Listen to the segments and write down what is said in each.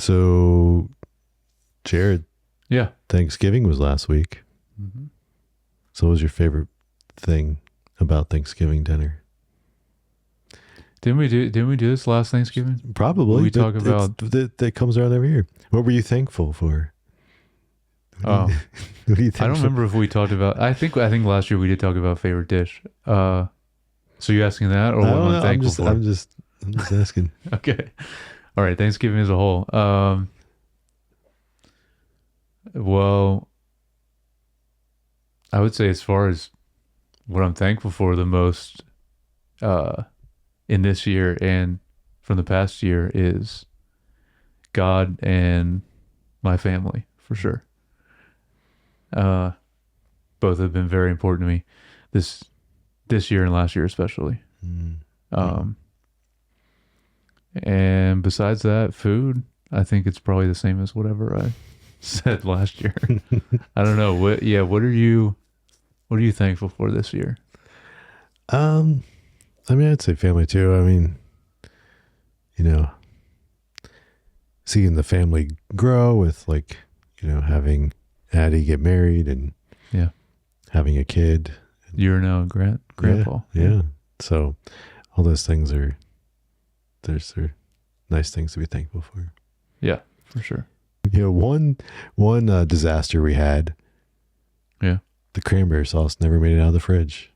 So, Jared, Yeah. Thanksgiving was last week. Mm-hmm. So what was your favorite thing about Thanksgiving dinner? Didn't we do this last Thanksgiving? Probably. We talk about that comes around every year. What were you thankful for? Oh, What do you I think? don't remember if we talked about. I think last year we did talk about favorite dish. So you asking that, or I what don't I'm know. thankful for? I'm just asking. Okay. All right. Thanksgiving as a whole. Well, I would say as far as what I'm thankful for the most, in this year and from the past year is God and my family, for sure. Both have been very important to me this year and last year especially. And besides that, food, I think it's probably the same as whatever I said last year. I don't know. What are you thankful for this year? I mean, I'd say family too. I mean, seeing the family grow with having Addie get married and having a kid. You're now grandpa. Yeah. So all those things are nice things to be thankful for. Yeah, for sure. One disaster we had. Yeah. The cranberry sauce never made it out of the fridge.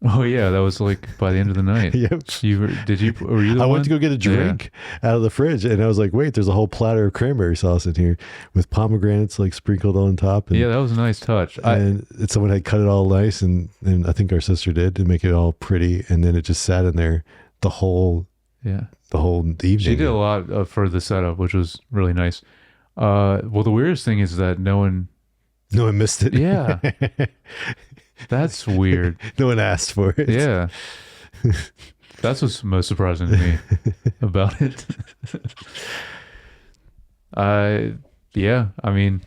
Oh yeah, that was like by the end of the night. Yep. Were you the one? I went to go get a drink out of the fridge, and I was like, "Wait, there's a whole platter of cranberry sauce in here with pomegranates like sprinkled on top." And, that was a nice touch. And someone had cut it all nice, and I think our sister did to make it all pretty, and then it just sat in there the whole evening. She did a lot for the setup, which was really nice. Well, the weirdest thing is that no one missed it. Yeah. That's weird. No one asked for it. Yeah. That's what's most surprising to me about it. I mean,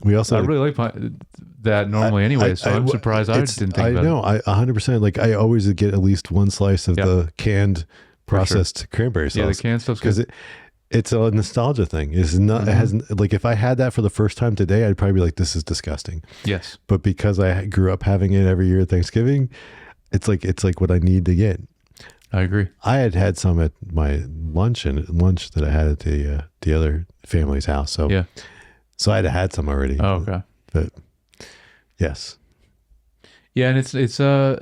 I really like that normally anyway, so I'm surprised I didn't think about it. I 100%, like I always get at least one slice of the canned processed cranberry sauce. Yeah, the canned stuff's good. Because it's a nostalgia thing. It's not, It hasn't, like if I had that for the first time today, I'd probably be like, this is disgusting. Yes. But because I grew up having it every year at Thanksgiving, it's like what I need to get. I agree. I had some at my lunch that I had at the other family's house. So so I had some already. Oh, okay. But yes. Yeah, and it's I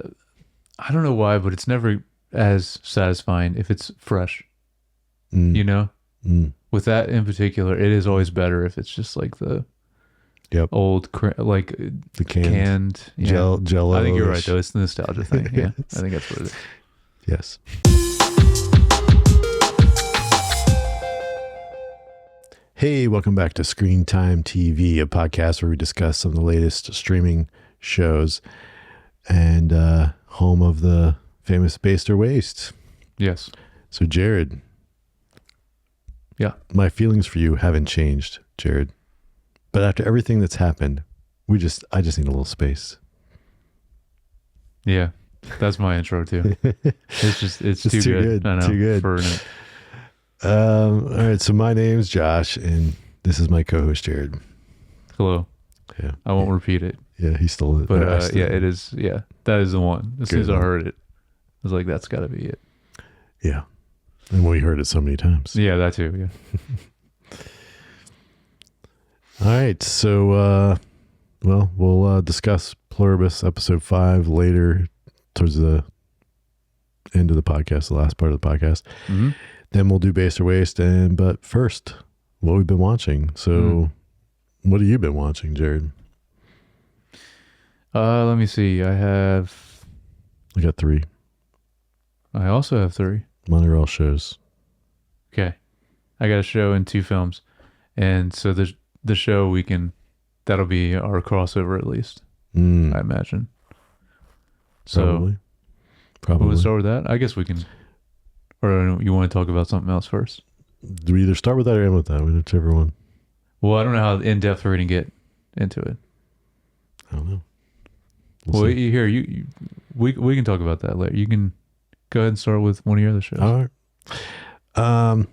don't know why, but it's never as satisfying if it's fresh. With that in particular, it is always better if it's just like the old like the canned Jello. I think you're right though. It's the nostalgia thing. Yeah, I think that's what it is. Yes. Hey, welcome back to Screen Time TV, a podcast where we discuss some of the latest streaming shows and home of the famous Based or Waste. Yes. So, Jared. Yeah. My feelings for you haven't changed, Jared. But after everything that's happened, I just need a little space. Yeah. That's my intro too. It's too good. I know. Too good. All right. So my name's Josh, and this is my co-host Jared. Hello. Yeah. I won't repeat it. Yeah, he stole it. But it is. Yeah, that is the one. As soon as I heard it, I was like, "That's got to be it." Yeah, and we heard it so many times. Yeah, that too. Yeah. All right. So, we'll discuss Pluribus episode 5 later, towards the end of the podcast, the last part of the podcast. Mm-hmm. Then we'll do Based or Waste. But first, what we've been watching. So what have you been watching, Jared? Let me see. I got 3. I also have 3. Mine are all shows. Okay. I got a show and 2 films. And so the show that'll be our crossover at least, I imagine. So Probably. We'll start with that. I guess we can, or you want to talk about something else first? Do we either start with that or end with that? Whichever one. Well, I don't know how in-depth we're going to get into it. I don't know. We can talk about that later. You can go ahead and start with one of your other shows. All right.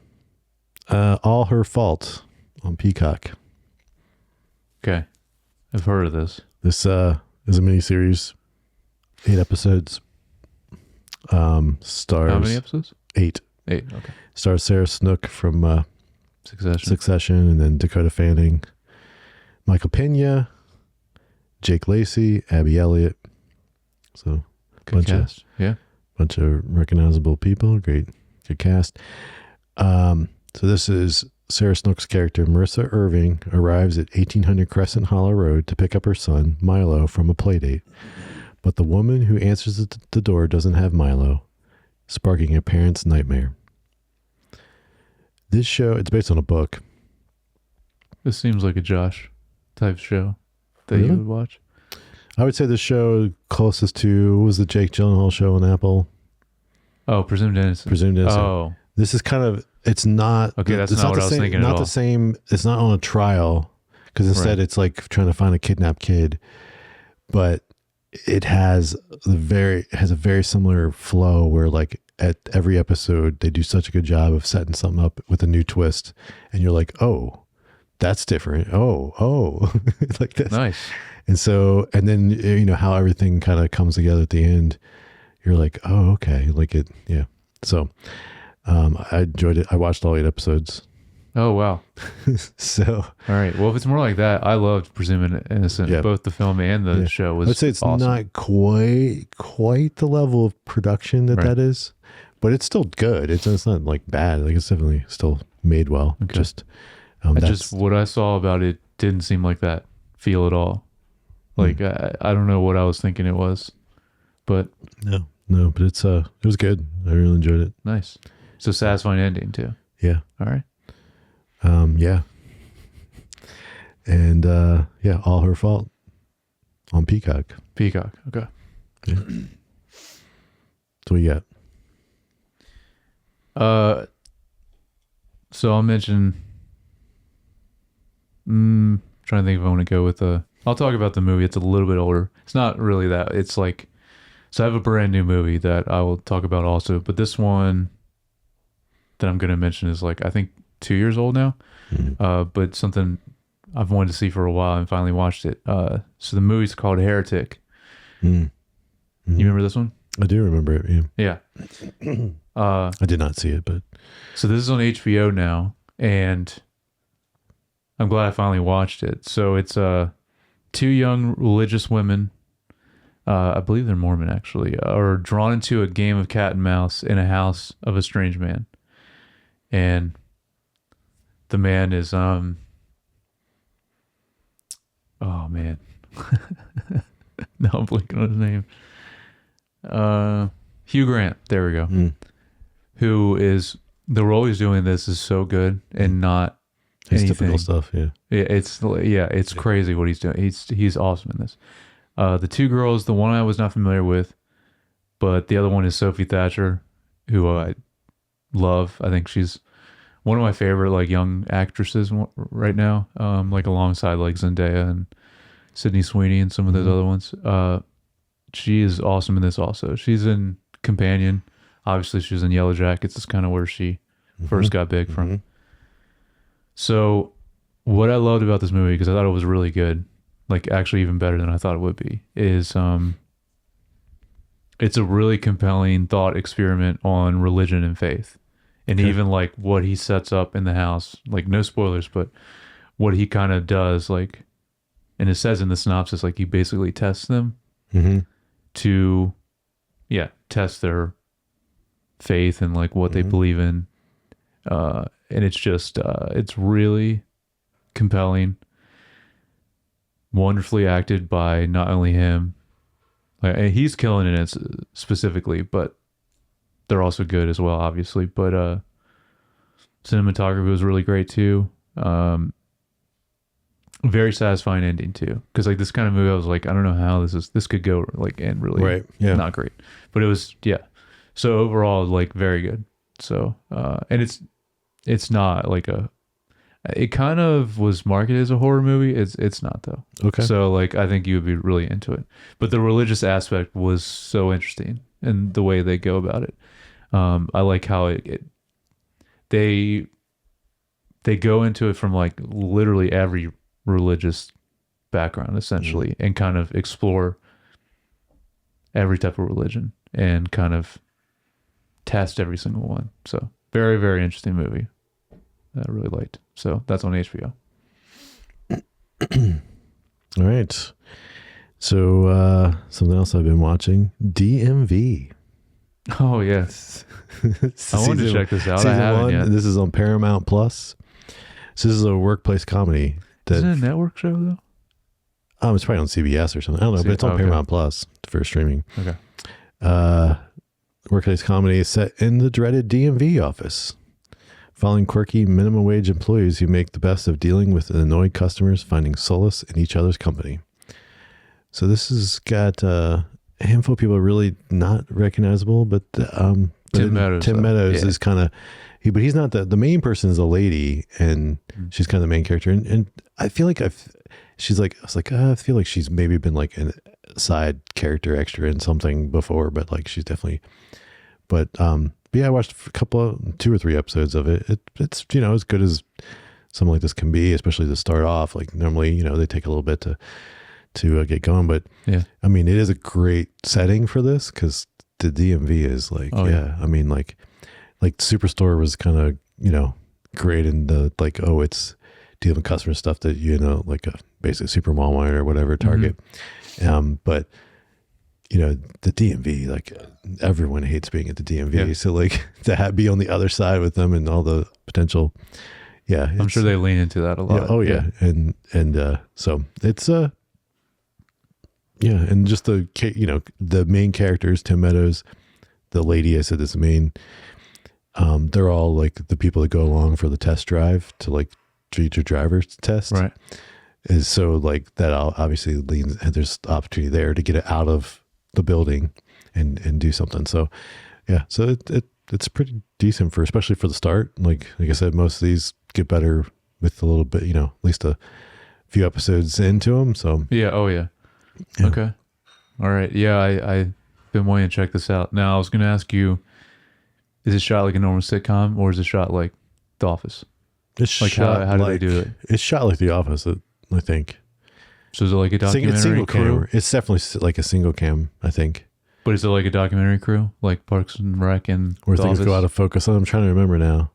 All Her Fault on Peacock. Okay. I've heard of this. This is a miniseries, 8 episodes. Stars How many episodes? 8. 8. Okay. Stars Sarah Snook from Succession. and then Dakota Fanning, Michael Pena, Jake Lacey, Abby Elliott. So Good cast. bunch of recognizable people. Great cast. So this is Sarah Snook's character, Marissa Irving, arrives at 1800 Crescent Hollow Road to pick up her son, Milo, from a playdate. But the woman who answers the door doesn't have Milo, sparking a parent's nightmare. This show, it's based on a book. This seems like a Josh type show that you would watch. I would say the show closest to, what was the Jake Gyllenhaal show on Apple? Oh, Presumed Innocent. Oh. This is kind of, it's not. Okay, that's not what I was thinking at all. Not the same, it's not on a trial, because instead it's like trying to find a kidnapped kid. But it has a very similar flow where like at every episode they do such a good job of setting something up with a new twist, and you're like, oh, that's different. Oh, like this. Nice. And so, and then you know how everything kind of comes together at the end. You're like, oh, okay, like it, yeah. So, I enjoyed it. I watched all 8 episodes. Oh wow. So all right. Well, if it's more like that, I loved Presumed Innocent. Yeah. Both the film and the show was. I'd say it's awesome. not quite the level of production that is, but it's still good. It's not like bad. Like it's definitely still made well. Okay. Just what I saw about it didn't seem like that feel at all. Like I don't know what I was thinking it was, but no, but it was good. I really enjoyed it. Nice. So satisfying ending too. Yeah. All right. Yeah. And All Her Fault on Peacock. Okay. Yeah. So what you got? So I'll mention. Trying to think if I want to go with I'll talk about the movie. It's a little bit older. It's not really that. It's like, so I have a brand new movie that I will talk about also, but this one that I'm going to mention is like, I think 2 years old now. But something I've wanted to see for a while and finally watched it. So the movie's called Heretic. You remember this one? I do remember it. Yeah. I did not see it, but so this is on HBO now, and I'm glad I finally watched it. So it's 2 young religious women, I believe they're Mormon actually, are drawn into a game of cat and mouse in a house of a strange man. And the man is oh man. No, I'm blanking on his name. Hugh Grant, there we go. Who is, the role he's doing this is so good and not his anything. typical stuff. Yeah. It's crazy what he's doing. He's awesome in this. The 2 girls, the one I was not familiar with, but the other one is Sophie Thatcher, who I love. I think she's one of my favorite like young actresses right now. Like alongside like Zendaya and Sydney Sweeney and some of those other ones. She is awesome in this also. She's in Companion. Obviously she was in Yellow Jackets. It's kind of where she first got big from. So what I loved about this movie, because I thought it was really good, like actually even better than I thought it would be, is it's a really compelling thought experiment on religion and faith. And even like what he sets up in the house, like no spoilers, but what he kind of does, like, and it says in the synopsis, like he basically tests them to, test their faith and like what they believe in. And it's just, it's really compelling, wonderfully acted by not only him, like he's killing in it specifically, but they're also good as well, obviously. But cinematography was really great too. Very satisfying ending too, because like this kind of movie, I was like, I don't know how this could go like end really not great, but it was So overall, like very good. So and it's not like it kind of was marketed as a horror movie. It's not though. Okay. So like I think you would be really into it, but the religious aspect was so interesting and the way they go about it. I like how they they go into it from like literally every religious background essentially, and kind of explore every type of religion and kind of test every single one. So very, very interesting movie that I really liked. So that's on HBO. All right. So something else I've been watching, DMV. Oh yes. I wanted to check this out. I haven't yet. This is on Paramount Plus. So this is a workplace comedy. Isn't it a network show though? It's probably on CBS or something. I don't know, but it's on Paramount Plus for streaming. Okay. Workplace comedy is set in the dreaded DMV office, following quirky minimum wage employees who make the best of dealing with annoyed customers, finding solace in each other's company. So this has got a handful of people really not recognizable, but Tim Meadows. Tim Meadows is kind of, but he's not the main person is a lady, and she's kind of the main character. And I feel like I feel like she's maybe been like a side character extra in something before, but like she's definitely, but yeah, I watched two or three episodes of it. It's, as good as something like this can be, especially to start off. Like normally, they take a little bit to get going, but yeah, I mean, it is a great setting for this because the DMV is like, I mean, like Superstore was kind of, great in the, like, it's dealing with customer stuff that, like a basically super Walmart or whatever, Target. But, the DMV, like everyone hates being at the DMV. Yeah. So like to be on the other side with them and all the potential. Yeah. I'm sure they lean into that a lot. Yeah, oh yeah. And so it's, and just the main characters, Tim Meadows, the lady I said is the main, they're all like the people that go along for the test drive to like treat your driver's test. Right. Is so like that obviously leans, and there's opportunity there to get it out of the building and do something. So yeah, so it's pretty decent especially for the start. Like I said, most of these get better with a little bit, at least a few episodes into them. So yeah. Oh yeah. Okay. All right. Yeah. I've been wanting to check this out. Now I was going to ask you, is it shot like a normal sitcom or is it shot like The Office? It's like shot how do they do it? It's shot like The Office, I think. So is it like a documentary single crew? Camera. It's definitely like a single cam, I think. But is it like a documentary crew, like Parks and Rec and or things go out of focus? I'm trying to remember now.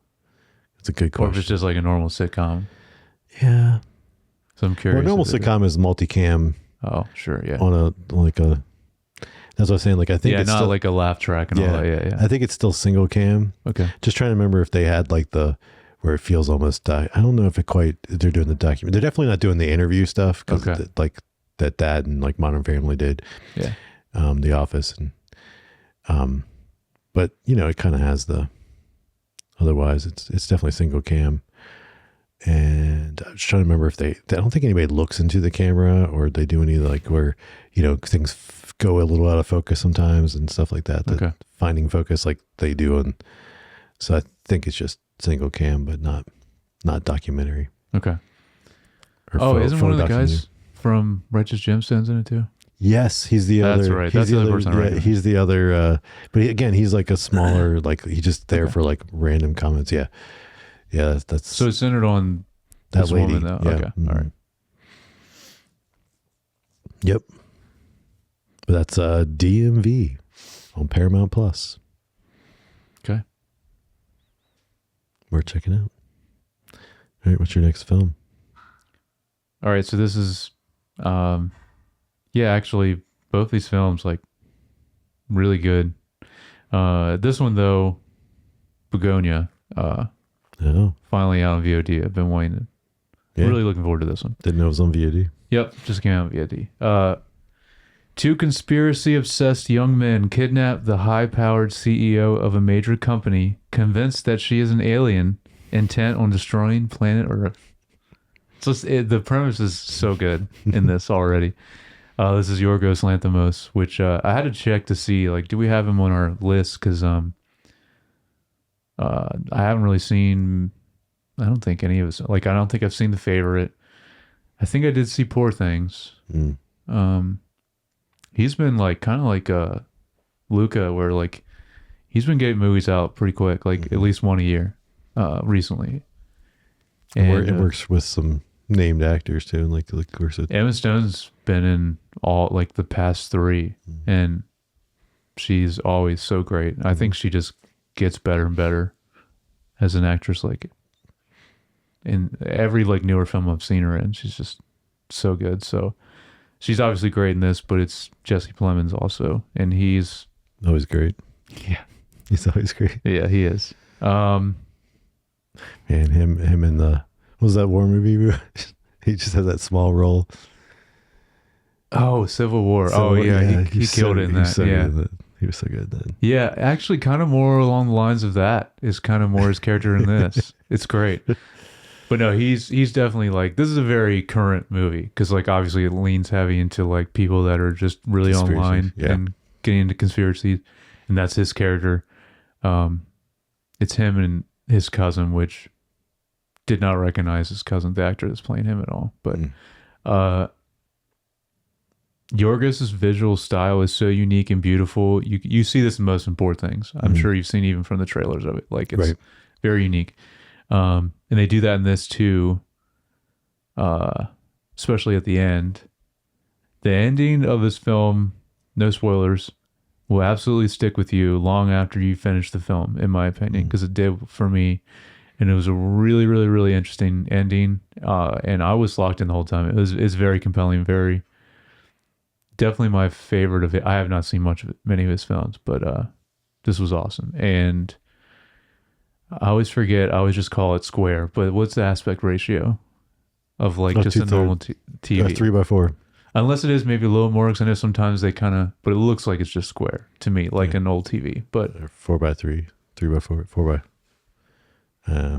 It's a good question. Or if it's just like a normal sitcom. Yeah. So I'm curious. Well, normal sitcom is multicam. Oh, sure, yeah. That's what I was saying. Like I think it's not still, like a laugh track and all that. Yeah. I think it's still single cam. Okay. Just trying to remember if they had like where it feels almost. I don't know if they're doing the document. They're definitely not doing the interview stuff because like that Dad and like Modern Family did. Yeah. The Office and but it kind of has the. Otherwise, it's definitely single cam. And I was trying to remember if I don't think anybody looks into the camera or they do any like where, things go a little out of focus sometimes and stuff like that. Okay. Finding focus like they do. And so I think it's just single cam, but not documentary. Okay. Isn't one of the guys from Righteous Gemstones in it too? Yes, he's the other. That's right. That's the other person. Yeah, he's the other. But he's like a smaller, like he's just there for like random comments. Yeah. Yeah, that's so it's centered on that this lady. Woman, though. Yeah. Okay, all right. Yep. But that's DMV on Paramount Plus. Okay. We're checking out. All right, what's your next film? All right, so this is, actually, both these films like really good. This one though, Begonia. Finally out on VOD. I've been waiting. Really looking forward to this one. Didn't know it was on VOD. Yep, just came out on VOD. Two conspiracy-obsessed young men kidnap the high-powered CEO of a major company, convinced that she is an alien intent on destroying planet Earth. So the premise is so good in this already. This is Yorgos Lanthimos, which I had to check to see, like, do we have him on our list? Because I haven't really seen, I don't think any of us, like, I don't think I've seen The Favorite. I think I did see Poor Things. He's been like, kind of like Luca, where like, he's been getting movies out pretty quick, like at least one a year recently. And It works with some named actors too, and like of course Emma Stone's been in all like the past 3, and she's always so great. I think she just gets better and better as an actress. Like in every like newer film I've seen her in, she's just so good. So she's obviously great in this, but it's Jesse Plemons also, and he's always great. Yeah, he's always great. Yeah, he is. Man, him in the what was that war movie? He just had that small role. Oh, Civil War. He killed it in that. He was so good then. Yeah, actually, kind of more along the lines of that is kind of more his character in this. It's great. But no, he's definitely like, this is a very current movie because like obviously it leans heavy into like people that are just really online and getting into conspiracies, and that's his character. It's him and his cousin, which did not recognize his cousin, the actor that's playing him at all. But Yorgos's visual style is so unique and beautiful. You see this in most important things. I'm sure you've seen even from the trailers of it. Like it's very unique. And they do that in this too, especially at the end. The ending of this film, no spoilers, will absolutely stick with you long after you finish the film, in my opinion, because it did for me. And it was a really, really, really interesting ending. And I was locked in the whole time. It's very compelling, very definitely my favorite of it. I have not seen many of his films, but this was awesome. And I always forget. I always just call it square. But what's the aspect ratio of like just a normal TV? 3:4. Unless it is maybe a little more, because I know sometimes they kind of, but it looks like it's just square to me, like an old TV. But 4:3, 3:4, 4 by.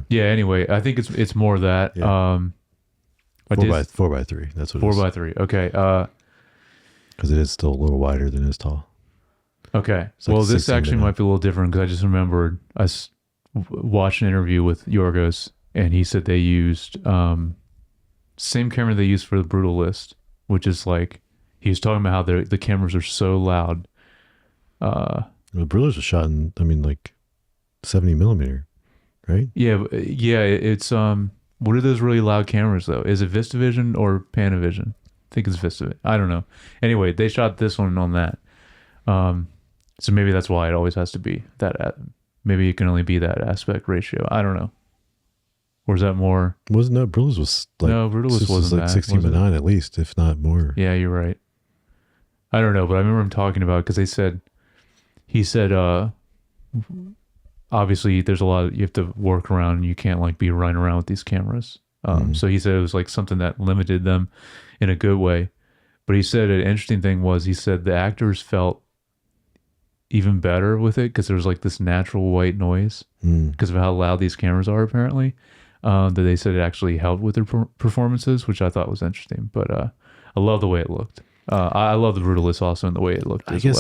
Yeah. Anyway, I think it's more of that. Yeah. 4:3. That's what. 4:3. Okay. Because it is still a little wider than it is tall. Okay. Like well, this actually might be a little different because I just remembered I watched an interview with Yorgos, and he said they used same camera they used for the Brutalist, which is like he was talking about how the cameras are so loud. The Brutalist was shot in, like 70 millimeter, right? Yeah, it's what are those really loud cameras though? Is it VistaVision or Panavision? I think it's VistaVision. I don't know. Anyway, they shot this one on that. So maybe that's why it always has to be that. Maybe it can only be that aspect ratio. I don't know. Or is that more? Brutalist was like, no, Brutalist wasn't like 16:9 at least, if not more. Yeah, you're right. I don't know, but I remember him talking about it because he said, obviously there's a lot you have to work around and you can't like be running around with these cameras. So he said it was like something that limited them in a good way. But he said an interesting thing was he said the actors felt even better with it because there was like this natural white noise because of how loud these cameras are apparently. That they said it actually helped with their performances, which I thought was interesting. But I love the way it looked. I love the Brutalist also and the way it looked as well.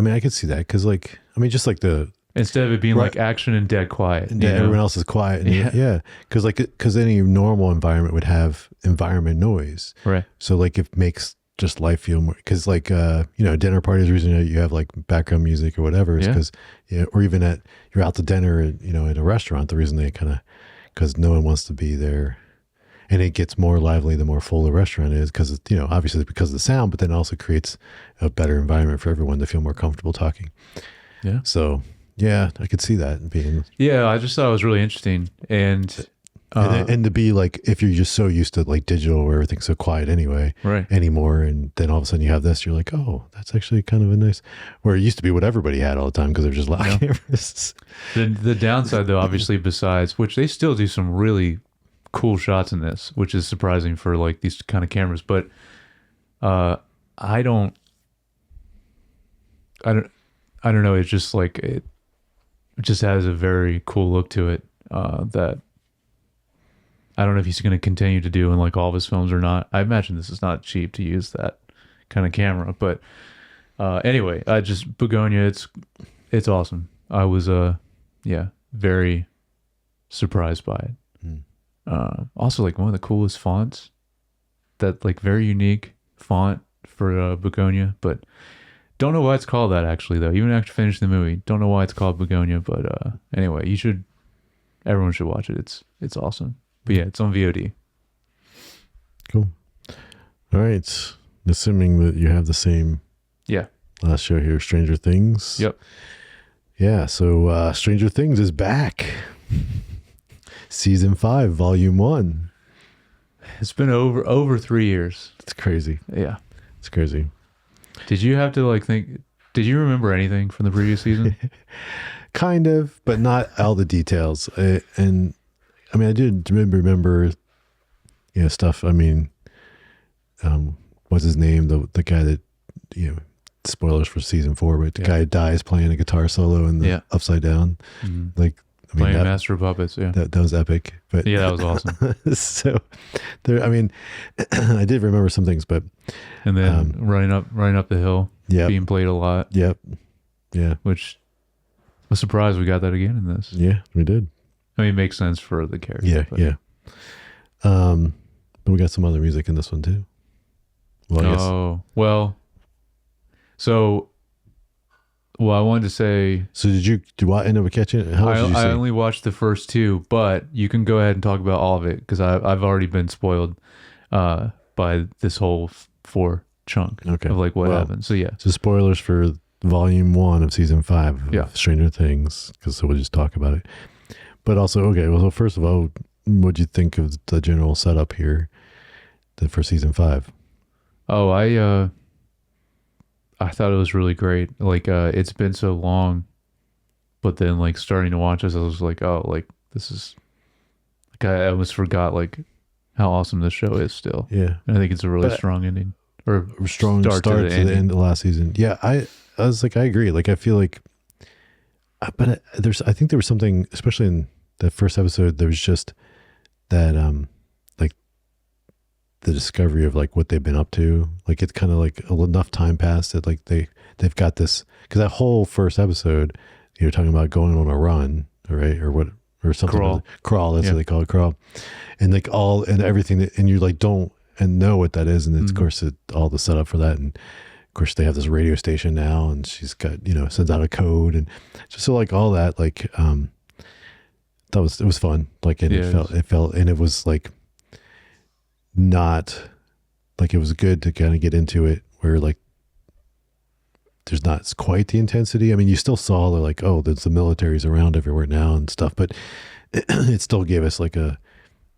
I could see that because just like the... Instead of it being like action and dead quiet. And everyone else is quiet. And because any normal environment would have environment noise. Right. So like it makes just life feel more... Because like, dinner parties, the reason you have like background music or whatever is because... or even you're out to dinner, at a restaurant, the reason they kind of... Because no one wants to be there. And it gets more lively the more full the restaurant is because, obviously because of the sound, but then it also creates a better environment for everyone to feel more comfortable talking. Yeah. So... Yeah, I could see that being. Yeah, I just thought it was really interesting, and to be like, if you're just so used to like digital where everything's so quiet anyway, right? Anymore, and then all of a sudden you have this, you're like, oh, that's actually kind of a nice. Where it used to be what everybody had all the time because they're just loud cameras. The downside, though, obviously, besides which they still do some really cool shots in this, which is surprising for like these kind of cameras, but I don't know. It's just like it just has a very cool look to it that I don't know if he's going to continue to do in like all of his films or not. I imagine this is not cheap to use that kind of camera, but anyway, Begonia, it's awesome. I was very surprised by it. Also like one of the coolest fonts, that like very unique font for Begonia, but don't know why it's called that actually though. Even after finishing the movie, don't know why it's called Begonia, but anyway, everyone should watch it. It's awesome. But yeah, it's on VOD. Cool. All right. Assuming that you have the same Yeah. last show here, Stranger Things. Yep. Yeah. So Stranger Things is back. Season 5, Volume 1. It's been over 3 years. It's crazy. Yeah. It's crazy. Did you have to think? Did you remember anything from the previous season? Kind of, but not all the details. And I mean, I did remember, stuff. I mean, what's his name? The guy that, spoilers for season 4, but the guy dies playing a guitar solo in the Upside Down. Mm-hmm. Like, I mean, playing Master of Puppets. Yeah. That was epic. But yeah, that was awesome. So there, I mean, I did remember some things, but. And then running up the hill, being played a lot. Yep. Yeah. Which I was surprised we got that again in this. Yeah, we did. I mean, it makes sense for the character. Yeah, but. yeah. But we got some other music in this one too. Well, I guess. Well, I wanted to say. So do I end up catching it? How much did you see? I only watched the first 2, but you can go ahead and talk about all of it because I've already been spoiled by this whole 4 chunk of like what happened. So yeah. So spoilers for Volume 1 of Season 5 of Stranger Things, because we'll just talk about it. But also, okay, well, so first of all, what'd you think of the general setup here for Season 5? Oh, I thought it was really great. Like, it's been so long, but then like starting to watch this, I was like, oh, like this is like I almost forgot like how awesome this show is still. Yeah, and I think it's a really strong ending or strong start to the end of last season. Yeah, I was like, I agree. Like, I feel like, but I think there was something, especially in the first episode, there was just that like the discovery of like what they've been up to. Like, it's kind of like enough time passed that like they've got this, because that whole first episode, you're talking about going on a run, right, or what, or something. Crawl, that's what they call it, crawl, and like everything that, and you like don't and know what that is, and it's, of course, all the setup for that, and of course they have this radio station now, and she's got, sends out a code, and just so like all that, like it was fun, like, and it felt and it was like not like, it was good to kind of get into it where like there's not quite the intensity. I mean, you still saw like, oh, there's the military's around everywhere now and stuff, but it still gave us like a,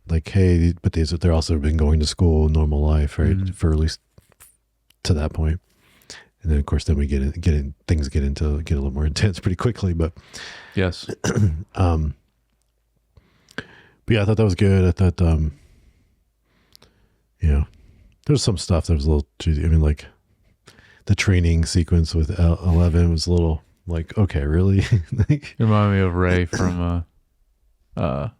like, hey, but they're also been going to school, normal life, right? Mm-hmm. For at least to that point. And then of course, then we things get a little more intense pretty quickly, but yes. But yeah, I thought that was good. I thought, there's some stuff that was a little cheesy. I mean, like the training sequence with 11 was a little like, okay, really? Like, it reminded me of Ray from, I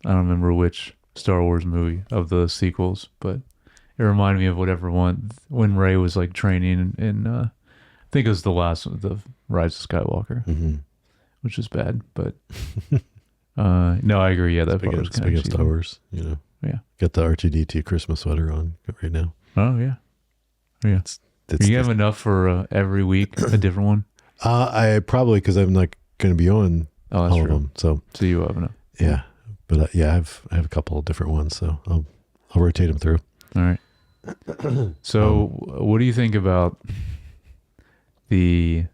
don't remember which Star Wars movie of the sequels, but it reminded me of whatever one when Ray was like training in I think it was the last of the Rise of Skywalker, which is bad, but no, I agree. Yeah, that part was kind of Star Wars, Yeah, got the R2-D2 Christmas sweater on right now. Oh yeah, yeah. You have enough for every week a different one? I probably, because I'm not going to be on all true. of them, so you have enough. Yeah, but I have a couple of different ones, so I'll rotate them through. All right. So, what do you think about the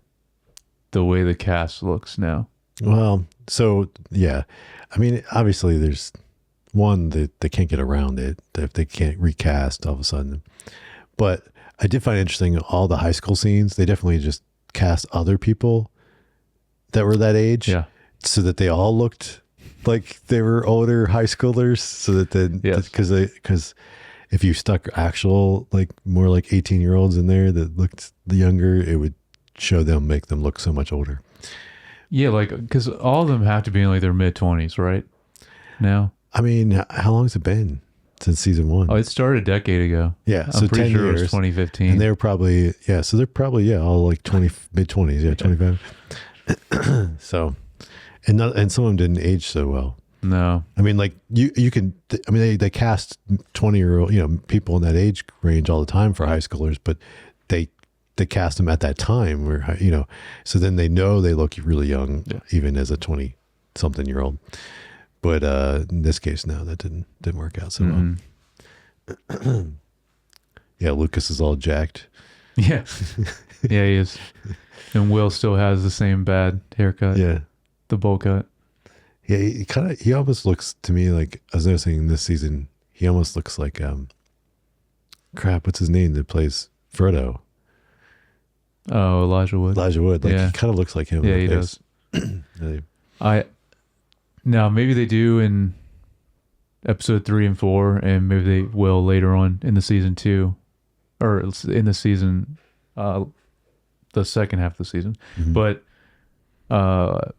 way the cast looks now? Well, so yeah, I mean, obviously, there's one that they can't get around it if they can't recast all of a sudden. But I did find interesting all the high school scenes. They definitely just cast other people that were that age, so that they all looked like they were older high schoolers. So that then, because if you stuck actual like more like 18-year-olds in there that looked younger, it would make them look so much older. Yeah, like, because all of them have to be in like their mid-20s, right? Now, I mean, how long has it been since season 1? Oh, it started a decade ago. Yeah, I'm pretty sure years. It was 2015. And they're probably so they're probably all like mid-20s, 25. So, and some of them didn't age so well. No, I mean, like you can. I mean, they cast 20-year-old people in that age range all the time for high schoolers, but they cast them at that time where so then they know they look really young, even as a 20-something-year-old. But in this case, no, that didn't work out so well. Yeah, Lucas is all jacked. Yeah. Yeah, he is. And Will still has the same bad haircut. Yeah. The bowl cut. Yeah, he almost looks to me like, I was noticing this season, he almost looks like crap, what's his name that plays Frodo? Oh, Elijah Wood. Elijah Wood. Like Yeah. he kind of looks like him. Yeah, he does. Now maybe they do in episode 3 and 4, and maybe they will later on in the season 2, or in the season, the second half of the season. But I'm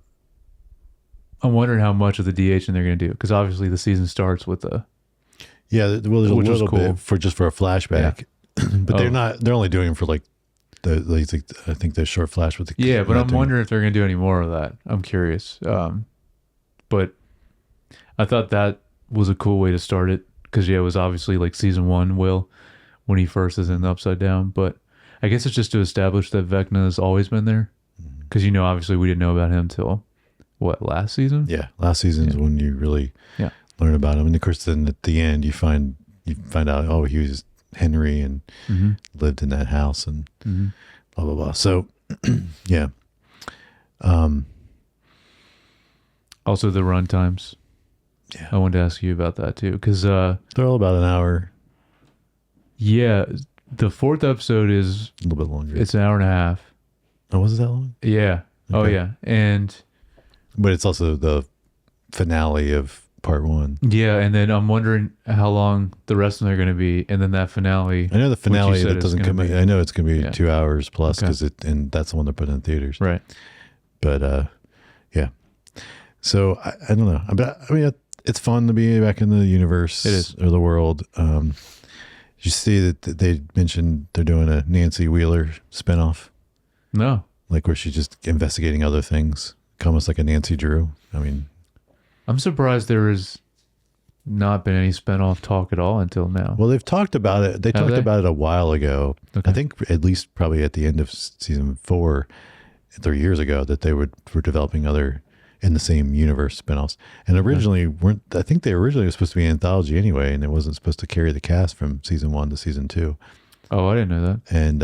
wondering how much of the DH they're going to do, because obviously the season starts with the. Yeah, well, there's a Which was little cool. bit for a flashback, but they're only doing it for like I think the short flash with the. Yeah, but I'm wondering if they're going to do any more of that. I'm curious. But I thought that was a cool way to start it, because it was obviously like season 1 Will, when he first is in the Upside Down. But I guess it's just to establish that Vecna has always been there, because obviously we didn't know about him till last season. Yeah, last season is when you really learn about him, and of course then at the end you find out he was Henry and lived in that house and blah blah blah. So yeah. Also the run times. Yeah, I wanted to ask you about that too, because they're all about an hour. Yeah, the 4th episode is A little bit longer. It's an hour and a half. Oh, was it that long? Yeah. Okay. Oh yeah, But it's also the finale of part 1. Yeah, and then I'm wondering how long the rest of them are going to be, and then that finale. I know the finale said that is doesn't gonna come. be- I know it's going to be Yeah. 2 hours plus, Okay. and that's the one they're putting in theaters. Right. But yeah. So I don't know. But I mean, it's fun to be back in the universe. It is. Or the world. You see that they mentioned they're doing a Nancy Wheeler spinoff, No. like where she's just investigating other things, almost like a Nancy Drew. I mean, I'm surprised there has not been any spinoff talk at all until now. well, they've talked about it. They talked they? about it a while ago. Okay. I think at least probably at the end of season 4, 3 years ago, that they were developing other in the same universe spinoffs. And originally I think they originally were supposed to be an anthology anyway, and it wasn't supposed to carry the cast from season 1 to season 2. Oh, I didn't know that. And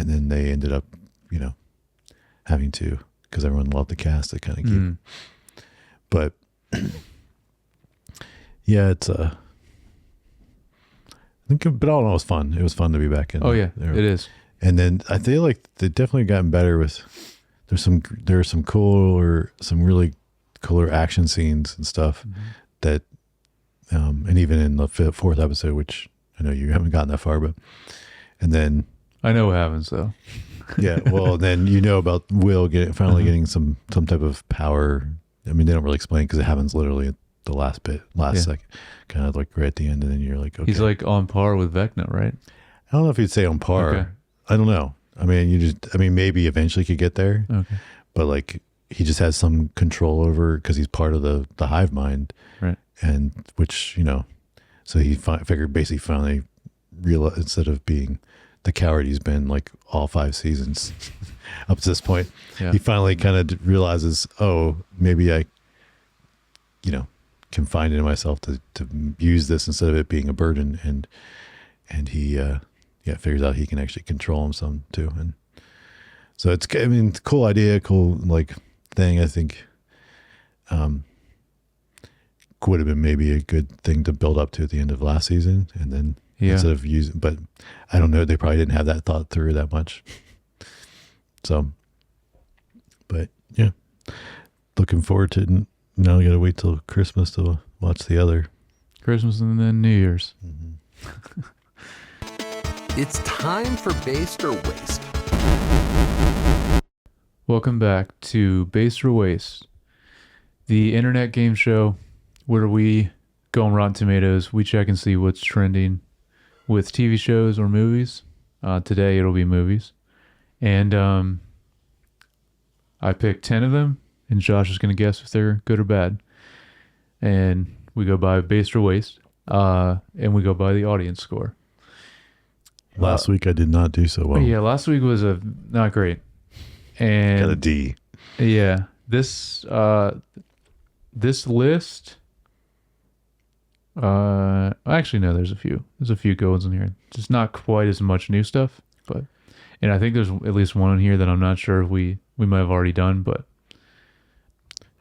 then they ended up, having to, because everyone loved the cast, to kind of keep. But yeah, it's I think, but all in all, it was fun. It was fun to be back in. Oh yeah, there. it is. And then I feel like they've definitely gotten better with. There's some really cooler action scenes and stuff that, and even in the 4th episode, which I know you haven't gotten that far, but, and then I know what happens though. yeah, well, then about Will finally getting some type of power. I mean, they don't really explain because it happens literally at the last second, kind of like right at the end, and then you're like, okay. He's like on par with Vecna, right? I don't know if you'd say on par. Okay. I don't know. I mean, maybe eventually could get there, Okay. but like he just has some control over, because he's part of the hive mind, Right. and which so he figured basically finally realize, instead of being the coward he's been like all 5 seasons up to this point, Yeah. he finally kind of realizes, oh, maybe I, can find it in myself to use this instead of it being a burden, and he figures out he can actually control him some too, and so it's cool idea, cool like thing. I think would have been maybe a good thing to build up to at the end of last season, and then instead of using, but I don't know, they probably didn't have that thought through that much. So, but yeah, looking forward to it. Now I gotta wait till Christmas to watch the other. Christmas and then New Year's. It's time for Based or Waste. Welcome back to Based or Waste, the internet game show where we go on Rotten Tomatoes. We check and see what's trending with TV shows or movies. Today it'll be movies. And I picked 10 of them, and Josh is going to guess if they're good or bad. And we go by Based or Waste, and we go by the audience score. Last week I did not do so well. Yeah, last week was not great. And Got a D. yeah, this this list, actually no, there's a few good ones in here. Just not quite as much new stuff, but and I think there's at least one in here that I'm not sure if we might have already done, but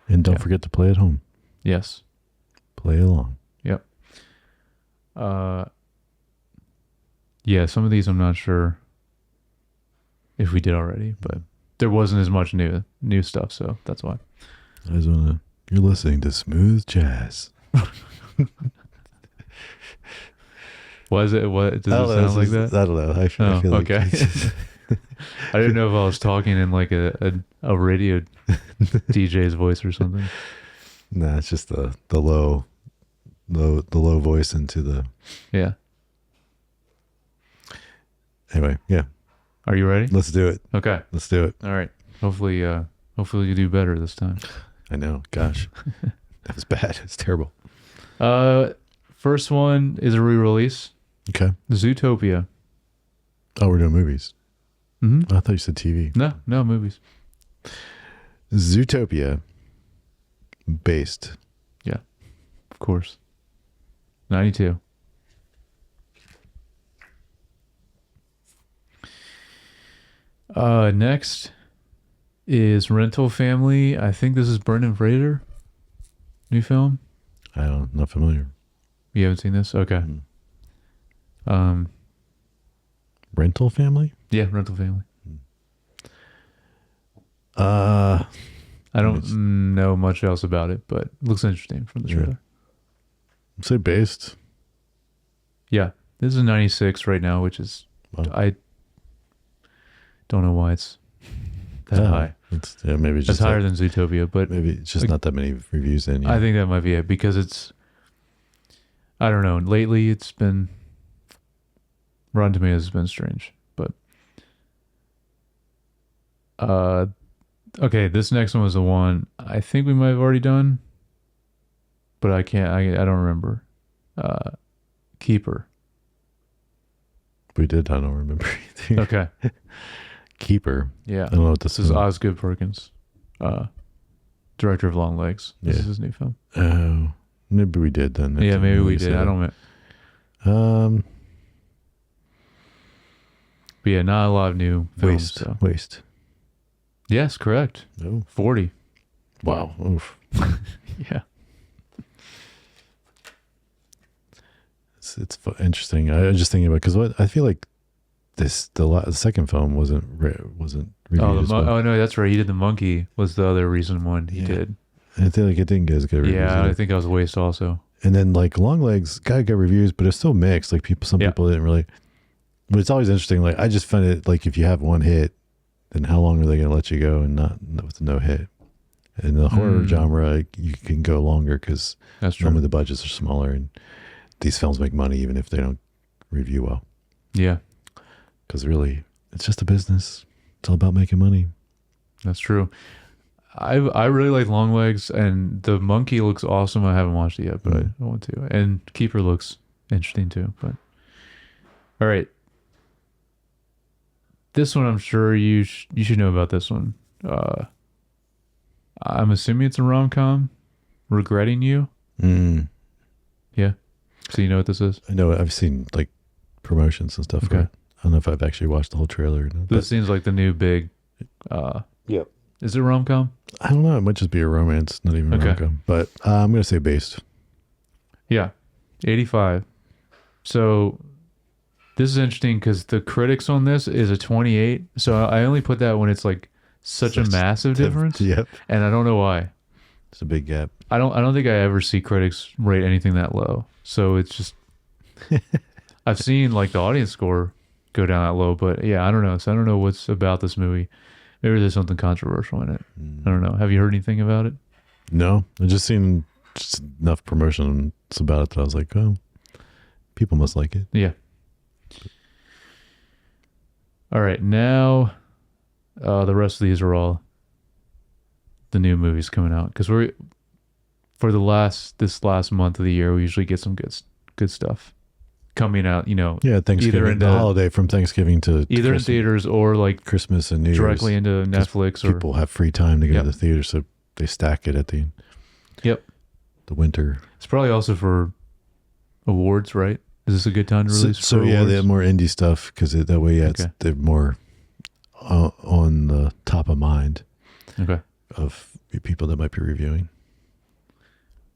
And don't forget to play at home. yes. Play along. Yep. Yeah, some of these I'm not sure if we did already, but there wasn't as much new stuff, so that's why. I just want to. You're listening to Smooth Jazz. Was it? What does it sound like that? I don't know. I feel like okay. I didn't know if I was talking in like a radio DJ's voice or something. Nah, it's just the low voice into the. Yeah. Anyway, yeah. Are you ready? Let's do it. Okay. Let's do it. All right. Hopefully you do better this time. I know. Gosh, that was bad. It's terrible. First one is a re-release. Okay. Zootopia. Oh, we're doing movies. Mm-hmm. Oh, I thought you said TV. No movies. Zootopia. Based. Yeah, of course. 92. Next is Rental Family. I think this is Brendan Fraser. New film. I'm not familiar. You haven't seen this? Okay. Rental Family? Yeah, Rental Family. Uh, I don't know much else about it, but it looks interesting from the trailer. say based. Yeah, this is 96 right now, which is I don't know why it's that high. Maybe it's It's just higher than Zootopia, but maybe it's just not that many reviews in yet. I think that might be it because it's. I don't know. Lately, it's been. Rotten Tomatoes has been strange, but. Okay, this next one was the one I think we might have already done, but I can't. I don't remember. Keeper. We did. I don't remember anything. Okay. Keeper. Yeah. I don't know what This is Osgood Perkins, director of Long Legs. This is his new film. Oh, maybe we did then. Yeah, maybe we did. I don't know. But yeah, not a lot of new films. Waste. Yes, correct. Oh. 40. Wow. Oof. Yeah. It's interesting. I was just thinking about because what I feel like the second film wasn't reviewed as well. Oh no, that's right. He did The Monkey. Was the other recent one he did? And I feel like it didn't get as good reviews. Yeah, either. I think I was Waste also. And then like Long Legs got reviews, but it's still mixed. Like some people didn't really. But it's always interesting. Like I just find it like if you have one hit, then how long are they going to let you go and not with no hit? In the horror genre, you can go longer because normally the budgets are smaller and these films make money even if they don't review well. Yeah. Because really, it's just a business. It's all about making money. That's true. I really like Long Legs, and The Monkey looks awesome. I haven't watched it yet, but I want to. And Keeper looks interesting too. But all right, this one I'm sure you should know about this one. I'm assuming it's a rom-com. Regretting You. Yeah. So you know what this is? I know. I've seen like promotions and stuff. Okay. I don't know if I've actually watched the whole trailer. Or not, this seems like the new big. Yep. Is it rom-com? I don't know. It might just be a romance, not even a rom-com. But I'm going to say based. Yeah. 85. So this is interesting because the critics on this is a 28. So I only put that when it's like such a massive difference. Yep. And I don't know why. It's a big gap. I don't think I ever see critics rate anything that low. So it's just I've seen like the audience score go down that low, but yeah, I don't know. So I don't know what's about this movie. Maybe there's something controversial in it. I don't know. Have you heard anything about it? No, I just seen just enough promotions about it that I was like, oh, people must like it. Yeah. All right, now the rest of these are all the new movies coming out because we're for this last month of the year we usually get some good stuff coming out. You know, yeah, Thanksgiving, the holiday from Thanksgiving to either in theaters or like Christmas and New directly Year's, into Netflix. Or people have free time to go to the theater, so they stack it at the end. Yep. the winter. It's probably also for awards, right? Is this a good time to release? So yeah, they have more indie stuff because that way, they're more on the top of mind. Okay. Of people that might be reviewing.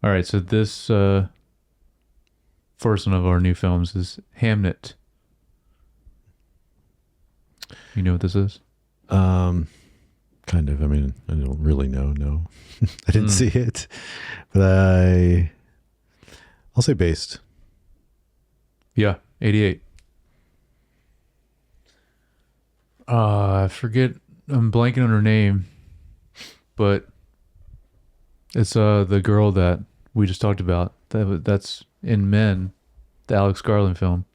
All right, so this first one of our new films is Hamnet. You know what this is? Kind of. I mean, I don't really know. No, I didn't see it, but I'll say based. Yeah, 88. I forget. I'm blanking on her name, but it's the girl that we just talked about. That's in Men, the Alex Garland film.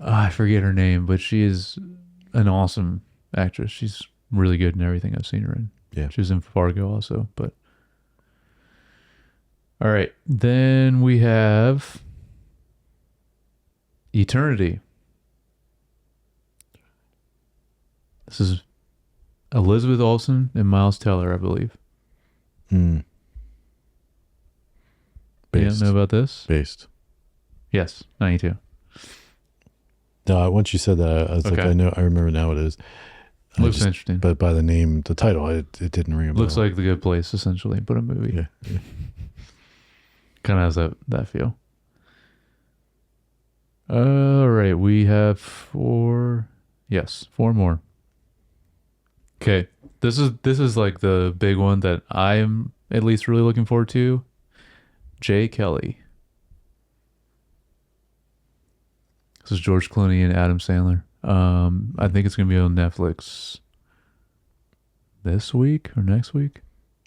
I forget her name, but she is an awesome actress. She's really good in everything I've seen her in. Yeah, she was in Fargo also. But all right, then we have Eternity. This is Elizabeth Olsen and Miles Teller, I believe. Based. You don't know about this? Based. Yes, 92. No, once you said that, I was like, I remember now what it is. Looks interesting. But by the name, the title, it didn't ring a bell. Looks like The Good Place, essentially, but a movie. Yeah. Kind of has that feel. All right, we have 4 more. Okay, this is like the big one that I am at least really looking forward to. Jay Kelly. This is George Clooney and Adam Sandler. I think it's gonna be on Netflix this week or next week.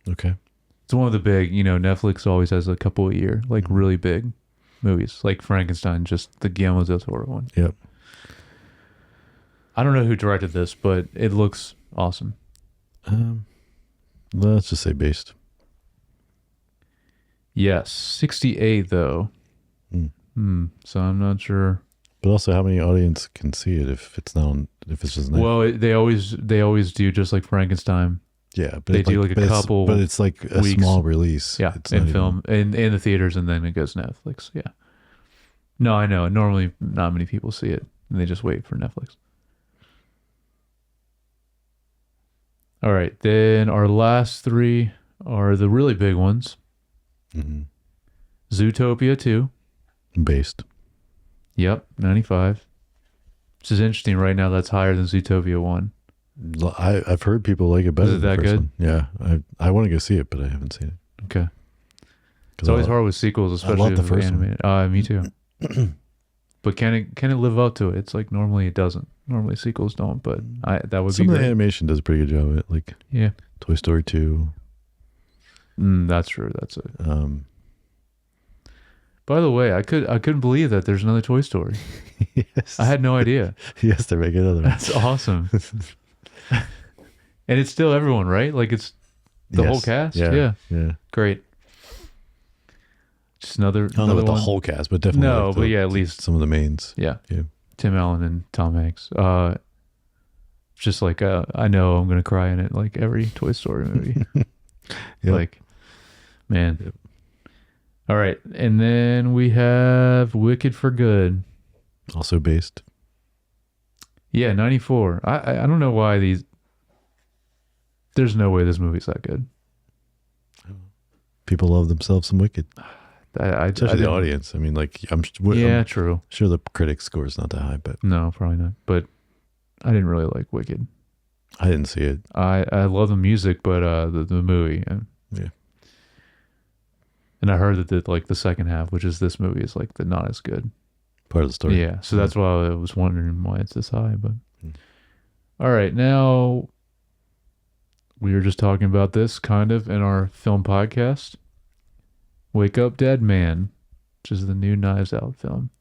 Okay. It's one of the big, Netflix always has a couple a year, like really big movies, like Frankenstein, just the Guillermo del Toro one. Yep. I don't know who directed this, but it looks awesome. Let's just say based. Yes, 68 though. So I'm not sure. But also, how many audience can see it if it's not on, if it's just Well, they always do just like Frankenstein. Yeah, but they do like a couple. But it's like a weeks. small release. Yeah, it's in film in the theaters, and then it goes Netflix. Yeah. No, I know. Normally, not many people see it, and they just wait for Netflix. All right, then our last 3 are the really big ones. Zootopia 2. Based. Yep, 95. This is interesting right now. That's higher than Zootopia 1. I've heard people like it better. Is it that good? One. Yeah, I want to go see it, but I haven't seen it. Okay. It's always hard with sequels, especially I love the with first animated. Me too. But can it live up to it? It's like normally it doesn't. Normally sequels don't, but that would some be of great. the animation does a pretty good job of it. Like Toy Story 2. That's true. That's it. By the way, I couldn't believe that there's another Toy Story. Yes. I had no idea. Yes, they're making another one. That's awesome. And it's still everyone, right? Like it's the whole cast? Yeah. Great. Just another I don't know about one. the whole cast, but definitely. No, but yeah, at least some of the mains. Yeah. Yeah. Tim Allen and Tom Hanks. Just like I know I'm gonna cry in it, like every Toy Story movie. Like, man. Yep. All right, and then we have Wicked for Good. Also based. Yeah, 94. I don't know why these. There's no way this movie's that good. People love themselves some Wicked. Especially the didn't- audience. I mean, like I'm True. sure the critic score is not that high, but No, probably not. But I didn't really like Wicked. I didn't see it. I love the music, but the movie. Yeah. And I heard that the second half, which is this movie, is like not as good. Part of the story. Yeah, so that's why I was wondering why it's this high. But Hmm. All right, now we were just talking about this kind of in our film podcast. Wake Up Dead Man, which is the new Knives Out film,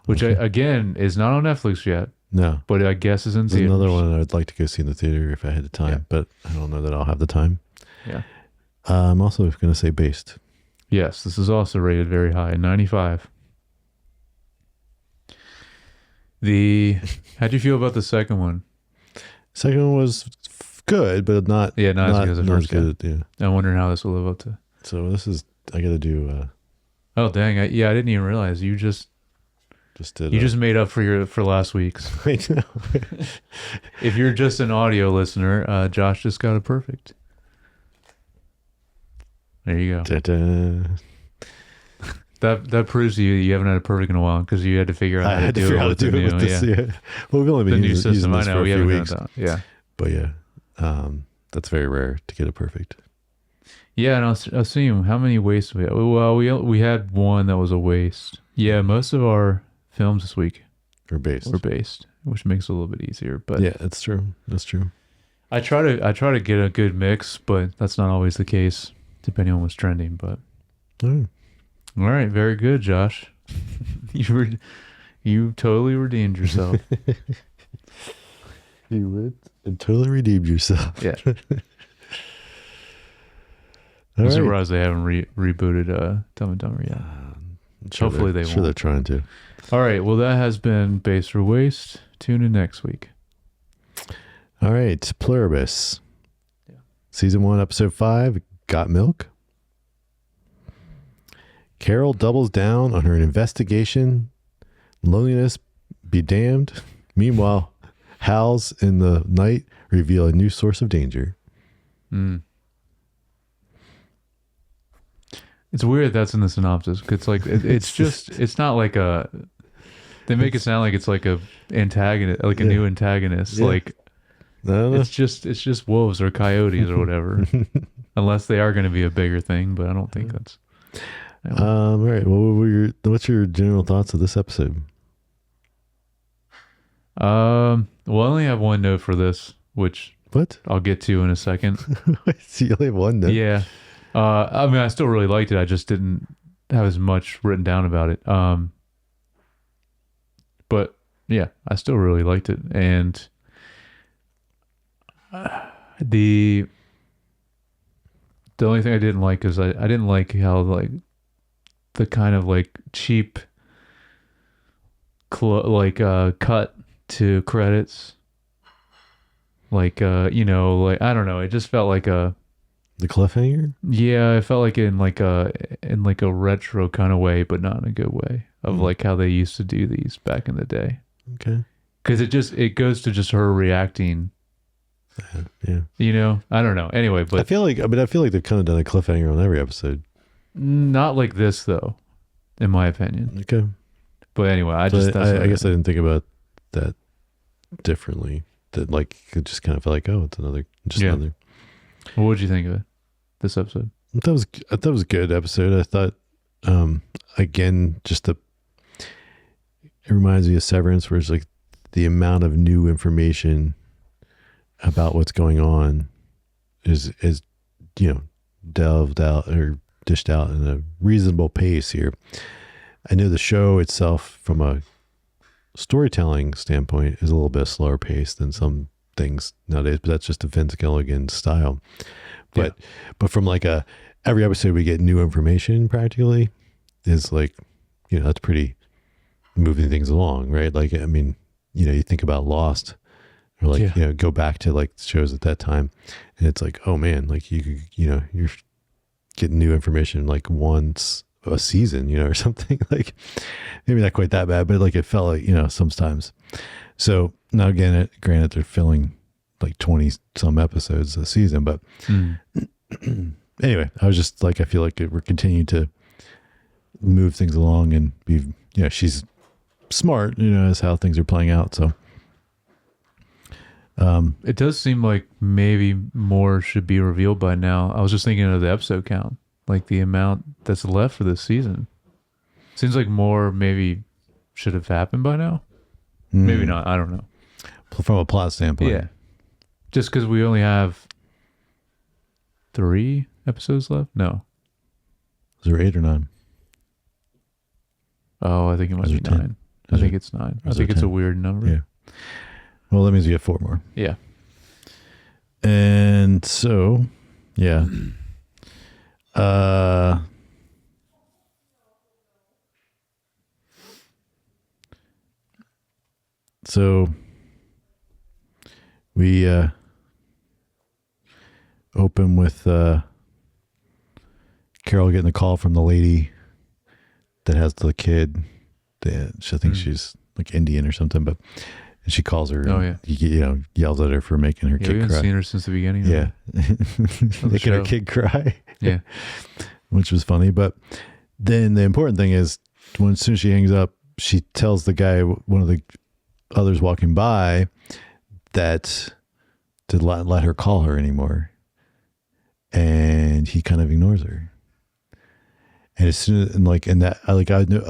which again is not on Netflix yet, No. but I guess is in There's theaters. another one I'd like to go see in the theater if I had the time, but I don't know that I'll have the time. Yeah. I'm also going to say based. Yes, this is also rated very high, 95. How'd you feel about the second one? Second one was good, but not not as good as the not first guy. good. Yeah. I'm wondering how this will live up to. So this is I got to do. Oh dang! I didn't even realize you just did. just made up for last week's. I know. If you're just an audio listener, Josh just got a perfect. There you go. Da-da. That proves to you haven't had a perfect in a while because you had to figure out how to do it with the new, Well, we've only been the new using system. I this know for a we few haven't weeks, done that. Yeah. but yeah, that's very rare to get it perfect. Yeah, and I was seeing how many wastes we had. Well, we had one that was a waste. Yeah, most of our films this week Or based. were based, which makes it a little bit easier. But Yeah, that's true. That's true. I try to get a good mix, but that's not always the case, depending on what's trending. But Oh, all right, very good, Josh. You totally redeemed yourself. you would and totally redeemed yourself. Yeah. All I'm right. surprised they haven't rebooted Dumb and Dumber yet. Hopefully they Sure, won't. they're trying to. All right, well that has been Base or Waste. Tune in next week. All right, Pluribus. Yeah. Season 1, Episode 5, Got Milk? Carol doubles down on her investigation. Loneliness be damned. Meanwhile, howls in the night reveal a new source of danger. It's weird that's in the synopsis. It's like it's not like a. They make it sound like it's like a antagonist, like a new antagonist. Yeah. Like I don't know. it's just wolves or coyotes or whatever. Unless they are going to be a bigger thing, but I don't think that's. All right. Well, what's your general thoughts of this episode? Well, I only have one note for this, which What? I'll get to in a second. See, you only have one then. Yeah. I mean, I still really liked it. I just didn't have as much written down about it. But yeah, I still really liked it. And the only thing I didn't like is I didn't like how like the kind of like cheap cut to credits. Like like I don't know, it just felt like the cliffhanger. Yeah, I felt like in like a retro kind of way, but not in a good way of like how they used to do these back in the day. Okay. Because it goes to just her reacting. Yeah. I don't know. Anyway, but I feel like they've kind of done a cliffhanger on every episode. not like this though, in my opinion. Okay. But anyway, I guess I didn't think about that differently. That like it just kind of felt like, oh, it's another. What would you think of it? This episode? I thought it was a good episode. I thought, again, it reminds me of Severance, where it's like the amount of new information about what's going on is delved out or dished out in a reasonable pace here. I know the show itself, from a storytelling standpoint, is a little bit slower paced than some things nowadays, but that's just a Vince Gilligan style. But from like every episode we get new information practically is like, that's pretty moving things along, right? Like, I mean, you think about Lost or like, go back to like shows at that time and it's like, oh man, like you're getting new information like once a season, or something. Like maybe not quite that bad, but like it felt like, sometimes. So now again, granted they're filling like 20 some episodes a season, but anyway, I was just like, I feel like we're continuing to move things along and be, she's smart, as how things are playing out. So it does seem like maybe more should be revealed by now. I was just thinking of the episode count, like the amount that's left for this season. Seems like more maybe should have happened by now. Maybe not. I don't know. From a plot standpoint. Yeah. Just because we only have 3 episodes left? No. Is there 8 or 9? Oh, I think it might be 9. I think it's 9. I think it's a weird number. Yeah. Well, that means you get 4 more. Yeah. And so, yeah. So we open with Carol getting a call from the lady that has the kid. I think she's like Indian or something, but and she calls her. Oh yeah. Yells at her for making her Yeah, we kid haven't cry. seen her since the beginning. Yeah, making show. her kid cry. Yeah. Which was funny. But then the important thing is, as soon as she hangs up, she tells the guy, one of the others walking by, that to let her call her anymore, and he kind of ignores her. And as soon as, I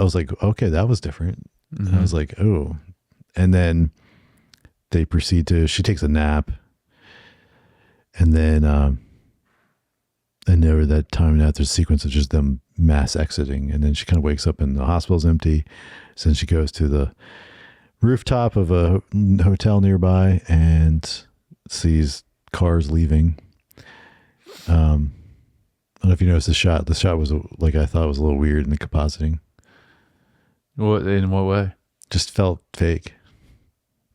was like, okay, that was different. Mm-hmm. And I was like, oh. And then they proceed to, she takes a nap. And then, and there that time and after a sequence of just them mass exiting. And then she kind of wakes up and the hospital's empty. So then she goes to the rooftop of a hotel nearby and sees cars leaving. I don't know if you noticed the shot. The shot was I thought it was a little weird in the compositing. In what way? Just felt fake.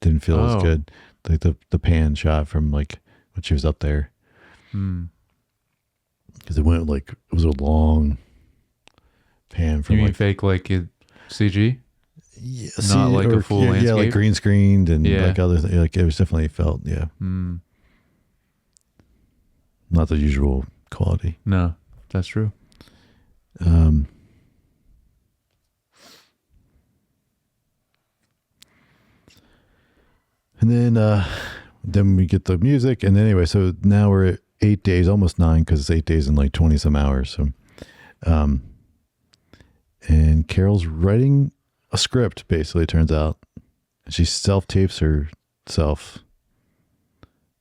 Didn't feel as good. Like the pan shot from like when she was up there. Because it went it was a long pan from You mean fake like it CG? Yeah, not like a full landscape? Yeah, like green screened and Yeah. like other things. Like it was definitely felt, yeah. Not the usual quality. No, that's true. And then we get the music, and then anyway, so now we're at 8 days, almost 9, because it's 8 days and like 20 some hours. So, and Carol's writing a script. Basically, it turns out she self-tapes herself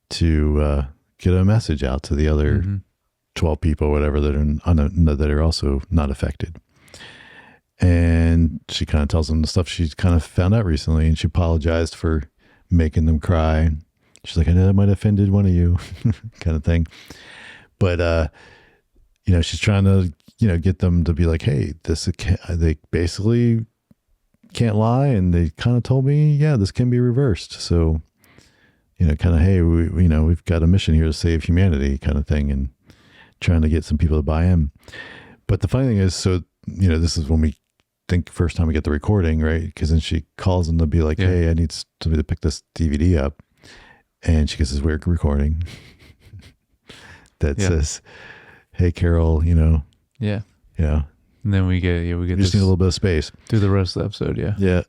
to get a message out to the other 12 people, whatever, that are also not affected. And she kind of tells them the stuff she's kind of found out recently, and she apologized for making them cry. She's like, I know that might have offended one of you, kind of thing. But, she's trying to, get them to be like, hey, they basically can't lie. And they kind of told me, yeah, this can be reversed. So, kind of, hey, we've got a mission here to save humanity kind of thing, and trying to get some people to buy in. But the funny thing is, so, this is when we think first time we get the recording, right? Because then she calls them to be like, hey, I need somebody to pick this DVD up. And she gets this weird recording that says, hey, Carol, Yeah. Yeah. And then we get You just need a little bit of space. through the rest of the episode, yeah. Yeah.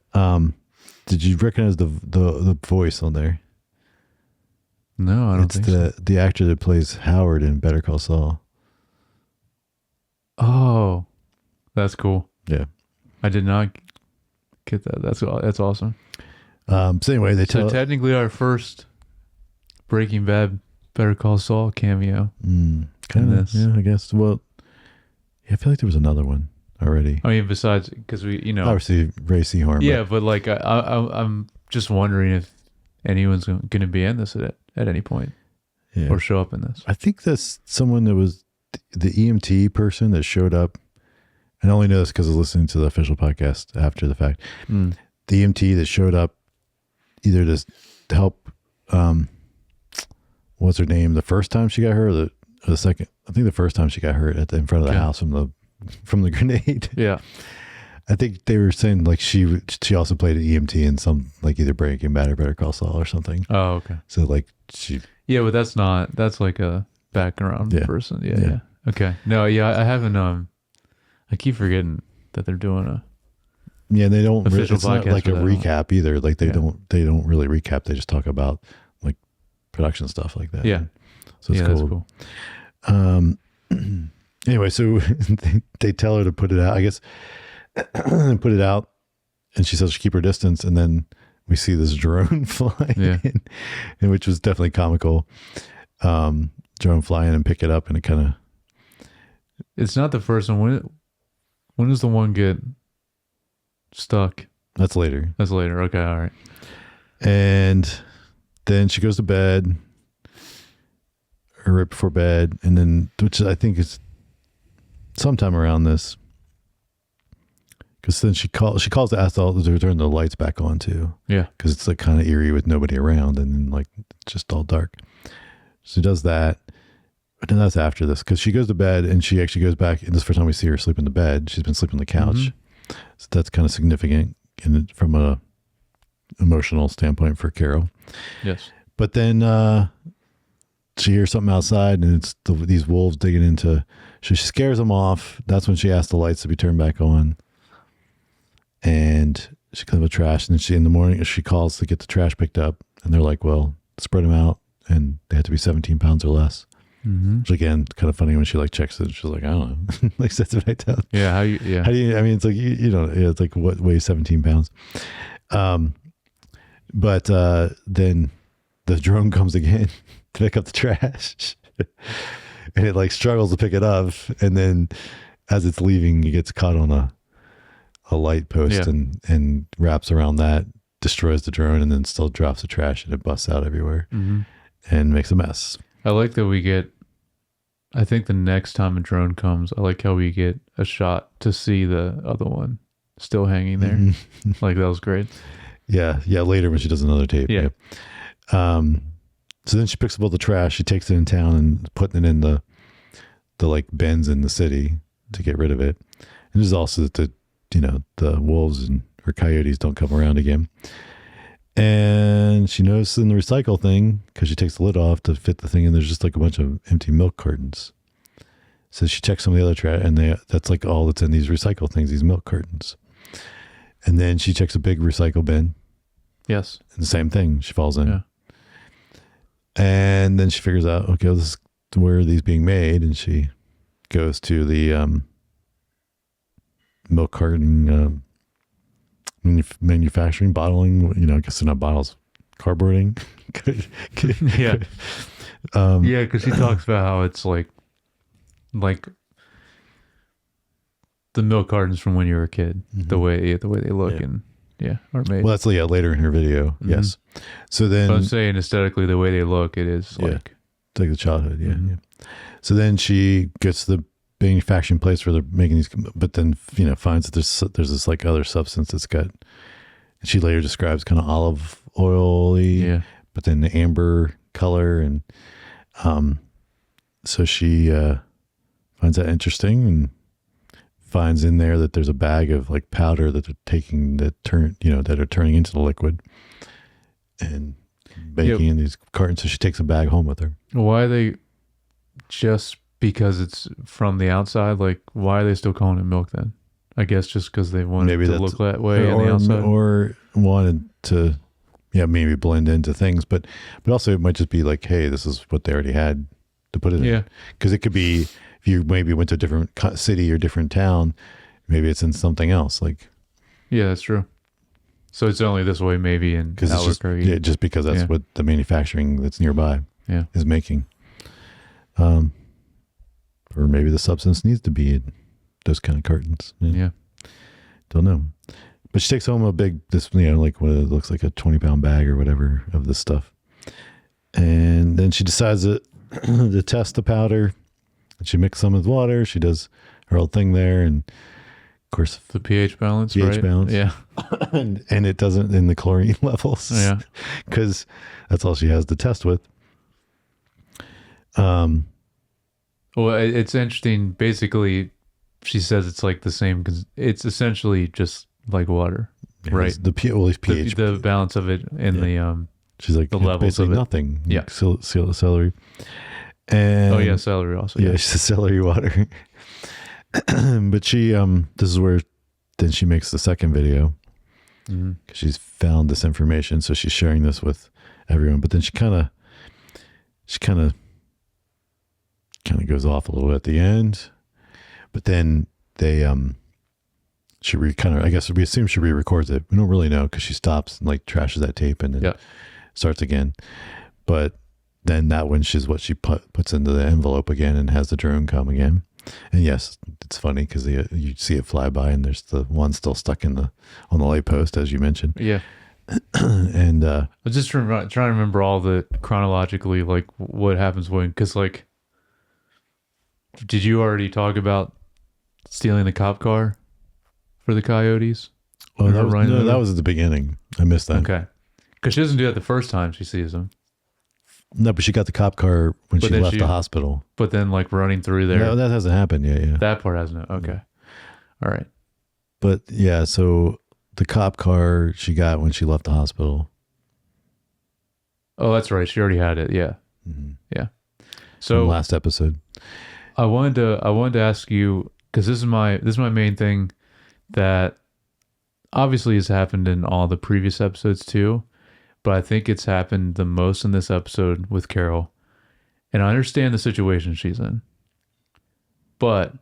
Did you recognize the voice on there? No, I don't think so. The actor that plays Howard in Better Call Saul. Oh, that's cool. Yeah. I did not get that. That's awesome. So anyway, So technically our first Breaking Bad Better Call Saul cameo. Kind of, this. yeah, I guess. Well, yeah, I feel like there was another one already. I mean, besides, because we, Obviously Ray Seahorn. yeah, but like I'm just wondering if anyone's going to be in this at any point or show up in this. I think that's someone that was the EMT person that showed up. And I only know this because I was listening to the official podcast after the fact. The EMT that showed up either to help, what's her name? The first time she got hurt, or the second? I think the first time she got hurt in front of the house from the grenade. Yeah. I think they were saying like she also played an EMT in some like either Breaking Bad or Better Call Saul or something. Oh, okay. So like she. Yeah, but that's like a background person. Yeah. Okay. No, yeah, I haven't. I keep forgetting that they're doing a. Yeah, they don't. Official It's not like a recap either. Like they don't really recap. They just talk about like production stuff like that. Yeah. So it's cool. That's cool. Anyway, so they tell her to put it out, I guess, put it out, and she says to keep her distance, and then we see this drone flying in, and which was definitely comical. Drone flying and pick it up, and it kind of. It's not the first one. When does the one get stuck? That's later. That's later. Okay, all right. And then she goes to bed, or right before bed, and then, which I think is sometime around this, because then she calls to ask to turn the lights back on too. Yeah, because it's like kind of eerie with nobody around, and then like just all dark. So she does that, And that's after this, because she goes to bed and she actually goes back, and this is the first time we see her sleep in the bed. She's been sleeping on the couch. So that's kind of significant from a emotional standpoint for Carol. Yes. But then she hears something outside, and it's these wolves digging into. She scares them off. That's when she asks the lights to be turned back on. And she comes with trash, and then in the morning she calls to get the trash picked up, and they're like, "Well, spread them out, and they have to be 17 pounds or less." Which again, kind of funny when she like checks it. She's like, "I don't know." Like that's what I tell. Yeah. How do you? I mean, it's like you don't. It's like what weighs 17 pounds. But then the drone comes again to pick up the trash, and it like struggles to pick it up, and then as it's leaving, it gets caught on a light post and wraps around that, destroys the drone, and then still drops the trash, and it busts out everywhere and makes a mess. I like that we get, I think the next time a drone comes, I like how we get a shot to see the other one still hanging there. Like that was great. Yeah. Later when she does another tape. Yeah. So then she picks up all the trash. She takes it in town and putting it in the like bins in the city to get rid of it. And this is also that the wolves or coyotes don't come around again. And she notices in the recycle thing, because she takes the lid off to fit the thing, and there's just like a bunch of empty milk cartons. So she checks some of the other trash, and that's like all that's in these recycle things, these milk cartons. And then she checks a big recycle bin. Yes. And the same thing, she falls in. Yeah. And then she figures out, okay, well, this is where are these being made? And she goes to the milk carton manufacturing, bottling, I guess they're not bottles, cardboarding. Yeah. Yeah, because she talks about how it's like the milk cartons from when you were a kid, the way they look and are made. Well, that's later in her video. Yes. So then, but I'm saying aesthetically, the way they look, it is like it's like the childhood. Yeah. So then she gets to the manufacturing place where they're making these, but then finds that there's this like other substance that's got. She later describes kind of olive oily, but then the amber color, and so she finds that interesting and finds in there that there's a bag of like powder that they're taking that are turning into the liquid and baking in these cartons. So she takes a bag home with her. Why are they just because it's from the outside? Like, why are they still calling it milk then? I guess just because they wanted it to look that way on the outside, or wanted to, maybe blend into things. But also it might just be like, hey, this is what they already had to put it in. Because it could be if you maybe went to a different city or different town, maybe it's in something else. Like, yeah, that's true. So it's only this way, maybe in Albuquerque. Just because that's what the manufacturing that's nearby is making. Or maybe the substance needs to be in those kind of cartons. Yeah. Don't know. But she takes home a big, like what it looks like a 20-pound bag or whatever of this stuff. And then she decides to test the powder. And she mixes some with water. She does her whole thing there. And of course, the pH balance, balance. Yeah. and it doesn't in the chlorine levels. Yeah. Because that's all she has to test with. Well, it's interesting. Basically, she says it's like the same because it's essentially just like water, right? The pH, the balance of it in the she's like the levels basically of it. Nothing. Yeah, celery. And celery also. Yeah, she says celery water. But she this is where then she makes the second video because she's found this information, so she's sharing this with everyone. But then she kind of goes off a little bit at the end. But then they I guess we assume she re-records it. We don't really know because she stops and like trashes that tape and then starts again. But then that one is what she puts into the envelope again and has the drone come again. And yes, it's funny because you see it fly by and there's the one still stuck on the light post, as you mentioned. Yeah. And I was just trying to remember all the chronologically, like what happens when, because like, did you already talk about stealing the cop car for the coyotes? Oh, that was at the beginning. I missed that. Okay. Because she doesn't do that the first time she sees them. No, but she got the cop car when But she then left she- the hospital. But then like running through there, No, that hasn't happened yet. Yeah. that part hasn't. Okay. All right. But yeah, so the cop car she got when she left the hospital. Oh, that's right. She already had it. Yeah. Mm-hmm. Yeah. So So last episode. I wanted to ask you, because this is my main thing that obviously has happened in all the previous episodes too, but I think it's happened the most in this episode with Carol. And I understand the situation she's in. But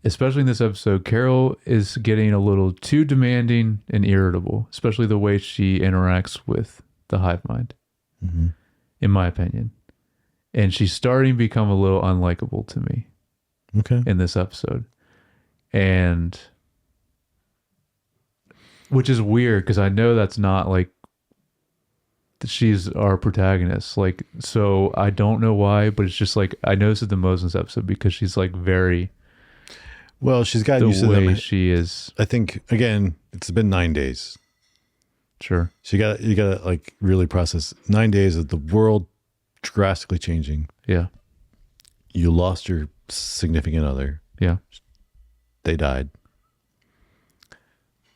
especially in this episode, Carol is getting a little too demanding and irritable, especially the way she interacts with the hive mind, Mm-hmm. in my opinion. And she's starting to become a little unlikable to me Okay. in this episode. And which is weird because I know that's not like she's our protagonist. Like, so I don't know why, but it's just like I noticed it the most in this episode because she's like very Well, she's gotten the used to way them. she is. I think again, it's been 9 days. Sure. So you gotta like really process 9 days of the world drastically changing. Yeah. You lost your significant other. Yeah. They died.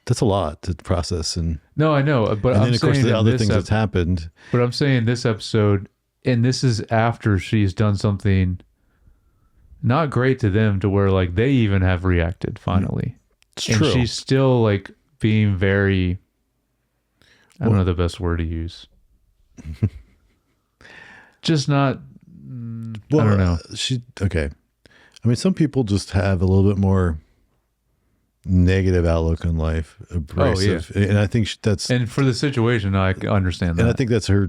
That's a lot to process, and No, I know, but then I'm of course saying the in other this things that's happened. but I'm saying this episode, and this is after she's done something not great to them, to where like they even have reacted finally. It's And true. she's still like being very, I don't know the best word to use. Just not, I don't know. Okay. I mean, some people just have a little bit more negative outlook on life, abrasive, and I think that's. And for the situation, I understand that. And I think that's her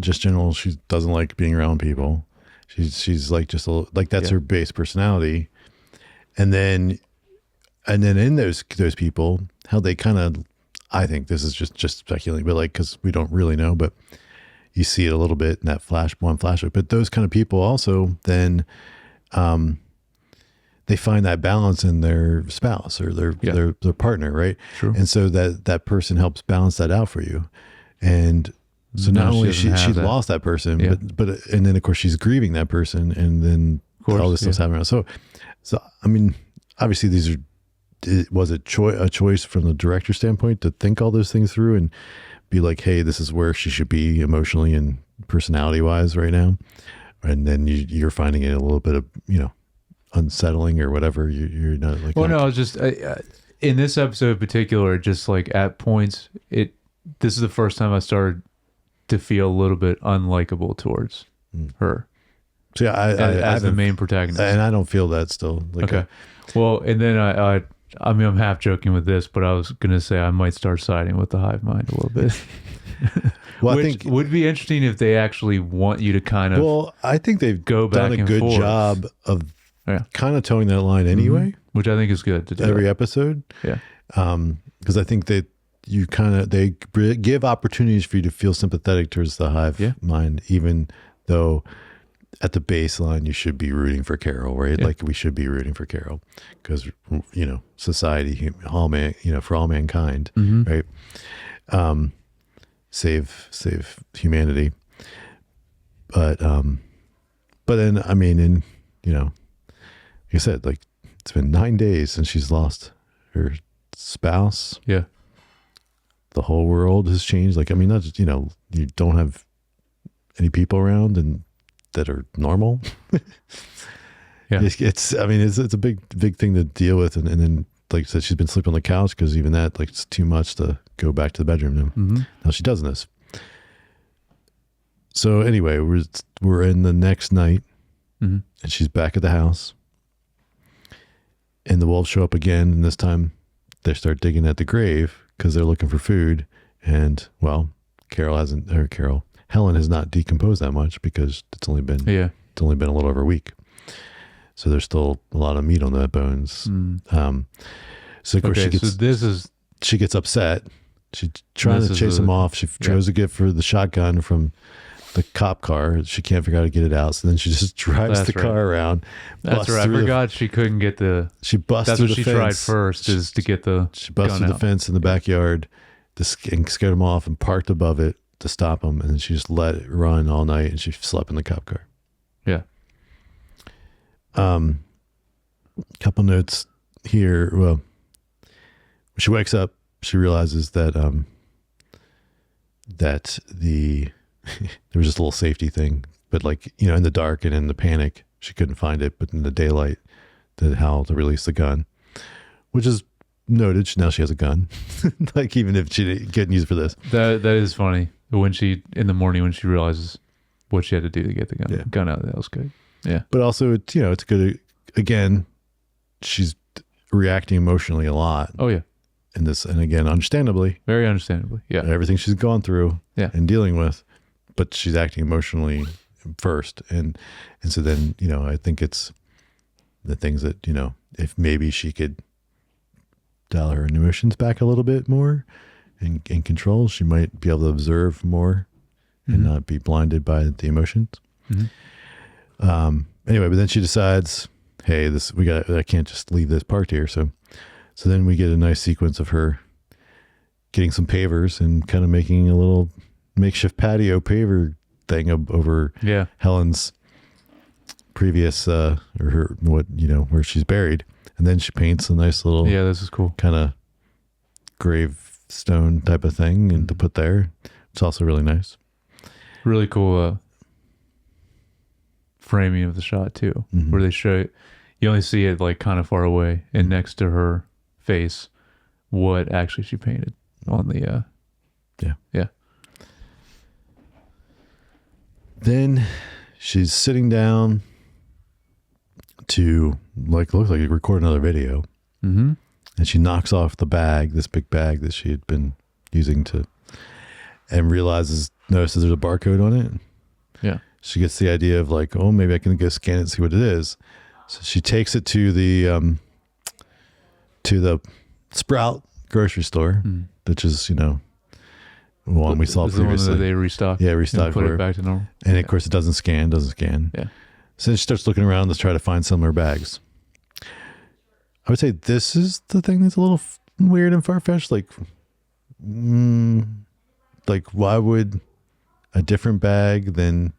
just general. She doesn't like being around people. She's like just a little, like that's her base personality. And then in those people, how they kind of, I think this is just speculating, but like, cause we don't really know, but you see it a little bit in that flashback, but those kind of people also then, they find that balance in their spouse or their partner. Right. True. And so that person helps balance that out for you. And so No, not she only doesn't she have that. lost that person, Yeah. but and then of course she's grieving that person, and then course, all this stuff's happening. So I mean, obviously was it a choice from the director's standpoint to think all those things through and be like, hey, this is where she should be emotionally and personality wise right now, and then you're finding it a little bit of unsettling or whatever. You're not like. Well, no, I was just in this episode in particular, just like at points, this is the first time I started to feel a little bit unlikable towards her. So yeah, as the haven't- main protagonist. and I don't feel that still. Like Okay. Well, and then I mean, I'm half joking with this, but I was going to say I might start siding with the hive mind a little bit. well, Which I think. would be interesting if they actually want you to kind of Well, I think they've go done back a and good forth. job of Yeah. kind of towing that line anyway. which I think is good to do. Every episode. Yeah. Because I think that they give opportunities for you to feel sympathetic towards the hive mind, even though at the baseline you should be rooting for Carol, right? Yeah. Like we should be rooting for Carol because society, for all mankind, right? Save humanity, but then I mean, like I said, like it's been 9 days since she's lost her spouse. Yeah. The whole world has changed. Like, I mean, not just, you don't have any people around and that are normal. Yeah. It's a big thing to deal with. And then, like I said, she's been sleeping on the couch because even that, like, it's too much to go back to the bedroom now. Mm-hmm. Now she does this. So anyway, we're in the next night and she's back at the house and the wolves show up again. And this time they start digging at the grave because they're looking for food. And well, Helen has not decomposed that much because it's only been a little over a week. So there's still a lot of meat on the bones. So of course she gets upset. She's trying to chase him off. She tries to get for the shotgun from the cop car. She can't figure out how to get it out. So then she just drives the car around. That's right. I forgot she couldn't get the. She busts That's through what the she fence. tried first, is to get the. She busted gun the out. fence in the backyard and scared him off and parked above it. to stop him, and then she just let it run all night, and she slept in the cop car. Yeah. Couple notes here. Well, when she wakes up, she realizes that that there was just a little safety thing, but like, you know, in the dark and in the panic, she couldn't find it, but in the daylight, how to release the gun, which is noted. Now she has a gun, like even if she couldn't use it for this. That is funny. When she, in the morning, when she realizes what she had to do to get the gun out, that was good. Yeah. But also, it's, you know, it's good. Again, she's reacting emotionally a lot. Oh yeah. In this, and again, understandably, Very understandably. Yeah. everything she's gone through and dealing with, but she's acting emotionally first. And so then, you know, I think it's the things that, you know, if maybe she could dial her emotions back a little bit more and control, she might be able to observe more and not be blinded by the emotions. Anyway, but then she decides, hey, I can't just leave this parked here. So then we get a nice sequence of her getting some pavers and kind of making a little makeshift patio paver thing over Helen's previous, or her, where she's buried. And then she paints a nice little, this is cool, kind of gravestone type of thing and to put there. It's also really nice. Really cool framing of the shot too, where they show it. You only see it like kind of far away, and next to her face, what actually she painted on the yeah. Then she's sitting down to looks like record another video, and she knocks off the bag, this big bag that she had been using and notices there's a barcode on it. Yeah, she gets the idea of like, oh, maybe I can go scan it and see what it is. So she takes it to the Sprout grocery store, which is, one we saw previously. The one that they restocked. Yeah, restocked. Put it back to normal. And of course it doesn't scan. Yeah. So then she starts looking around to try to find similar bags. I would say this is the thing that's a little weird and far-fetched. Like why would a different bag than...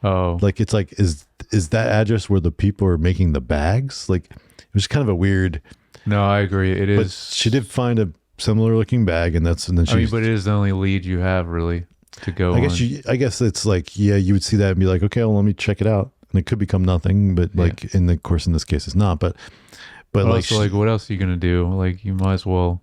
Oh, like it's like is that address where the people are making the bags? Like it was kind of a weird. No, I agree. It is. But she did find a similar looking bag, and then she. But it is the only lead you have really to go. I guess it's like, yeah, you would see that and be like, okay, well, let me check it out, and it could become nothing, but like in this case, it's not. But like, also, what else are you gonna do? Like you might as well.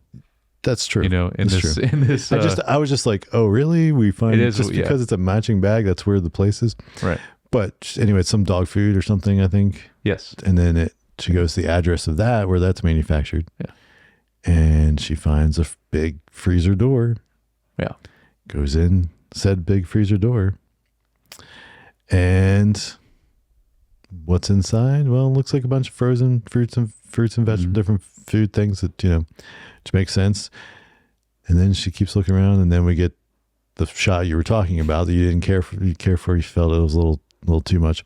That's true. In this. I was just like, oh, really? We find it is, just because it's a matching bag, that's where the place is. Right. But anyway, it's some dog food or something, I think. Yes. And then she goes to the address of that, where that's manufactured. Yeah. And she finds a big freezer door. Yeah. Goes in said big freezer door. And what's inside? Well, it looks like a bunch of frozen fruits and vegetables, different food things that, which makes sense. And then she keeps looking around, and then we get the shot you were talking about that you didn't care for. You felt it was a little too much.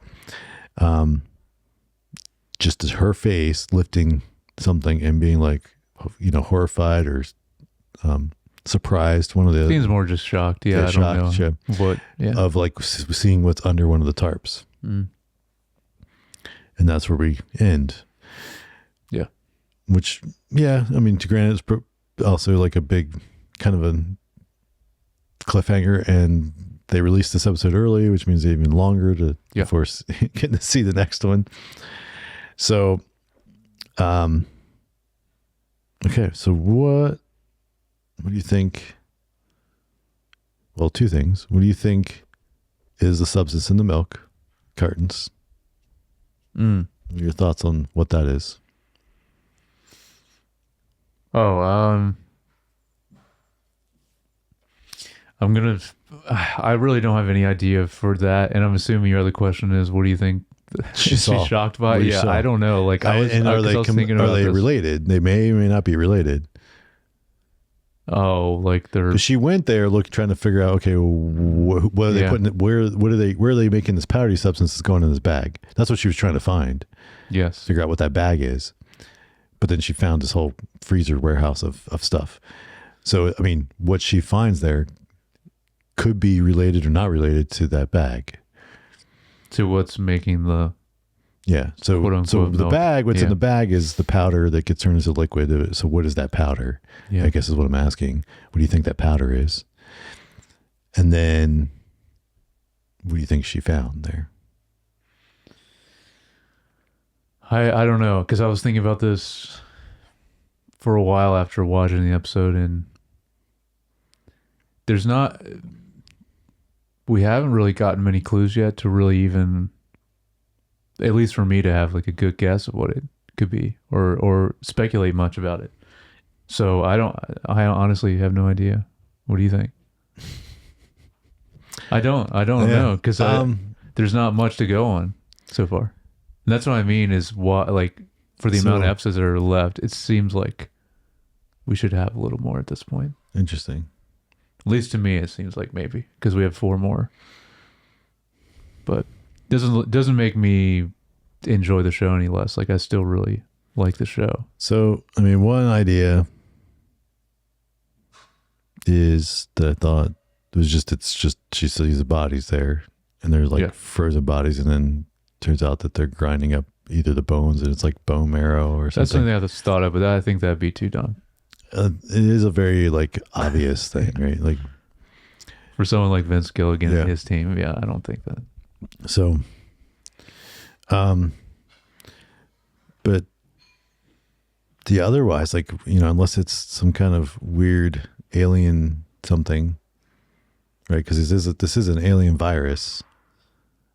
Just as her face lifting something and being like, horrified or surprised. One of the seems more just shocked. Yeah, I don't know. But of like seeing what's under one of the tarps, and that's where we end. Yeah. Which, I mean, to granted, it's also like a big kind of a cliffhanger, and they released this episode early, which means even longer to force getting to see the next one. So, okay. So what do you think? Well, two things. What do you think is the substance in the milk cartons? Your thoughts on what that is? I really don't have any idea for that, and I'm assuming your other question is, what do you think she's shocked by? Yeah, I don't know. Like are they related? They may or may not be related. Oh, like they're. Because she went there trying to figure out, okay, what are they putting? Where are they making this powdery substance that's going in this bag? That's what she was trying to find. Yes. Figure out what that bag is. But then she found this whole freezer warehouse of stuff. So, I mean, what she finds there could be related or not related to that bag. To what's making the Yeah. So, quote unquote the milk. bag, what's in Yeah. the bag is the powder that gets turned into liquid. So what is that powder? Yeah. I guess is what I'm asking. What do you think that powder is? And then what do you think she found there? I don't know, because I was thinking about this for a while after watching the episode, and we haven't really gotten many clues yet to really even, at least for me, to have like a good guess of what it could be or speculate much about it. So I honestly have no idea. What do you think? I don't know, because there's not much to go on so far. And that's what I mean is what, like, for the amount of episodes that are left, it seems like we should have a little more at this point. Interesting. At least to me, it seems like maybe, because we have 4 more. But doesn't make me enjoy the show any less. Like, I still really like the show. So, I mean, one idea is that I thought it's just she sees the bodies there, and they're like frozen bodies, and then turns out that they're grinding up either the bones, and it's like bone marrow or something. That's something I just thought of, but I think that'd be too dumb. It is a very like obvious thing, right? Like for someone like Vince Gilligan Yeah. and his team, yeah, I don't think that. so. But the otherwise, like, you know, unless it's some kind of weird alien something, right? Because this is an alien virus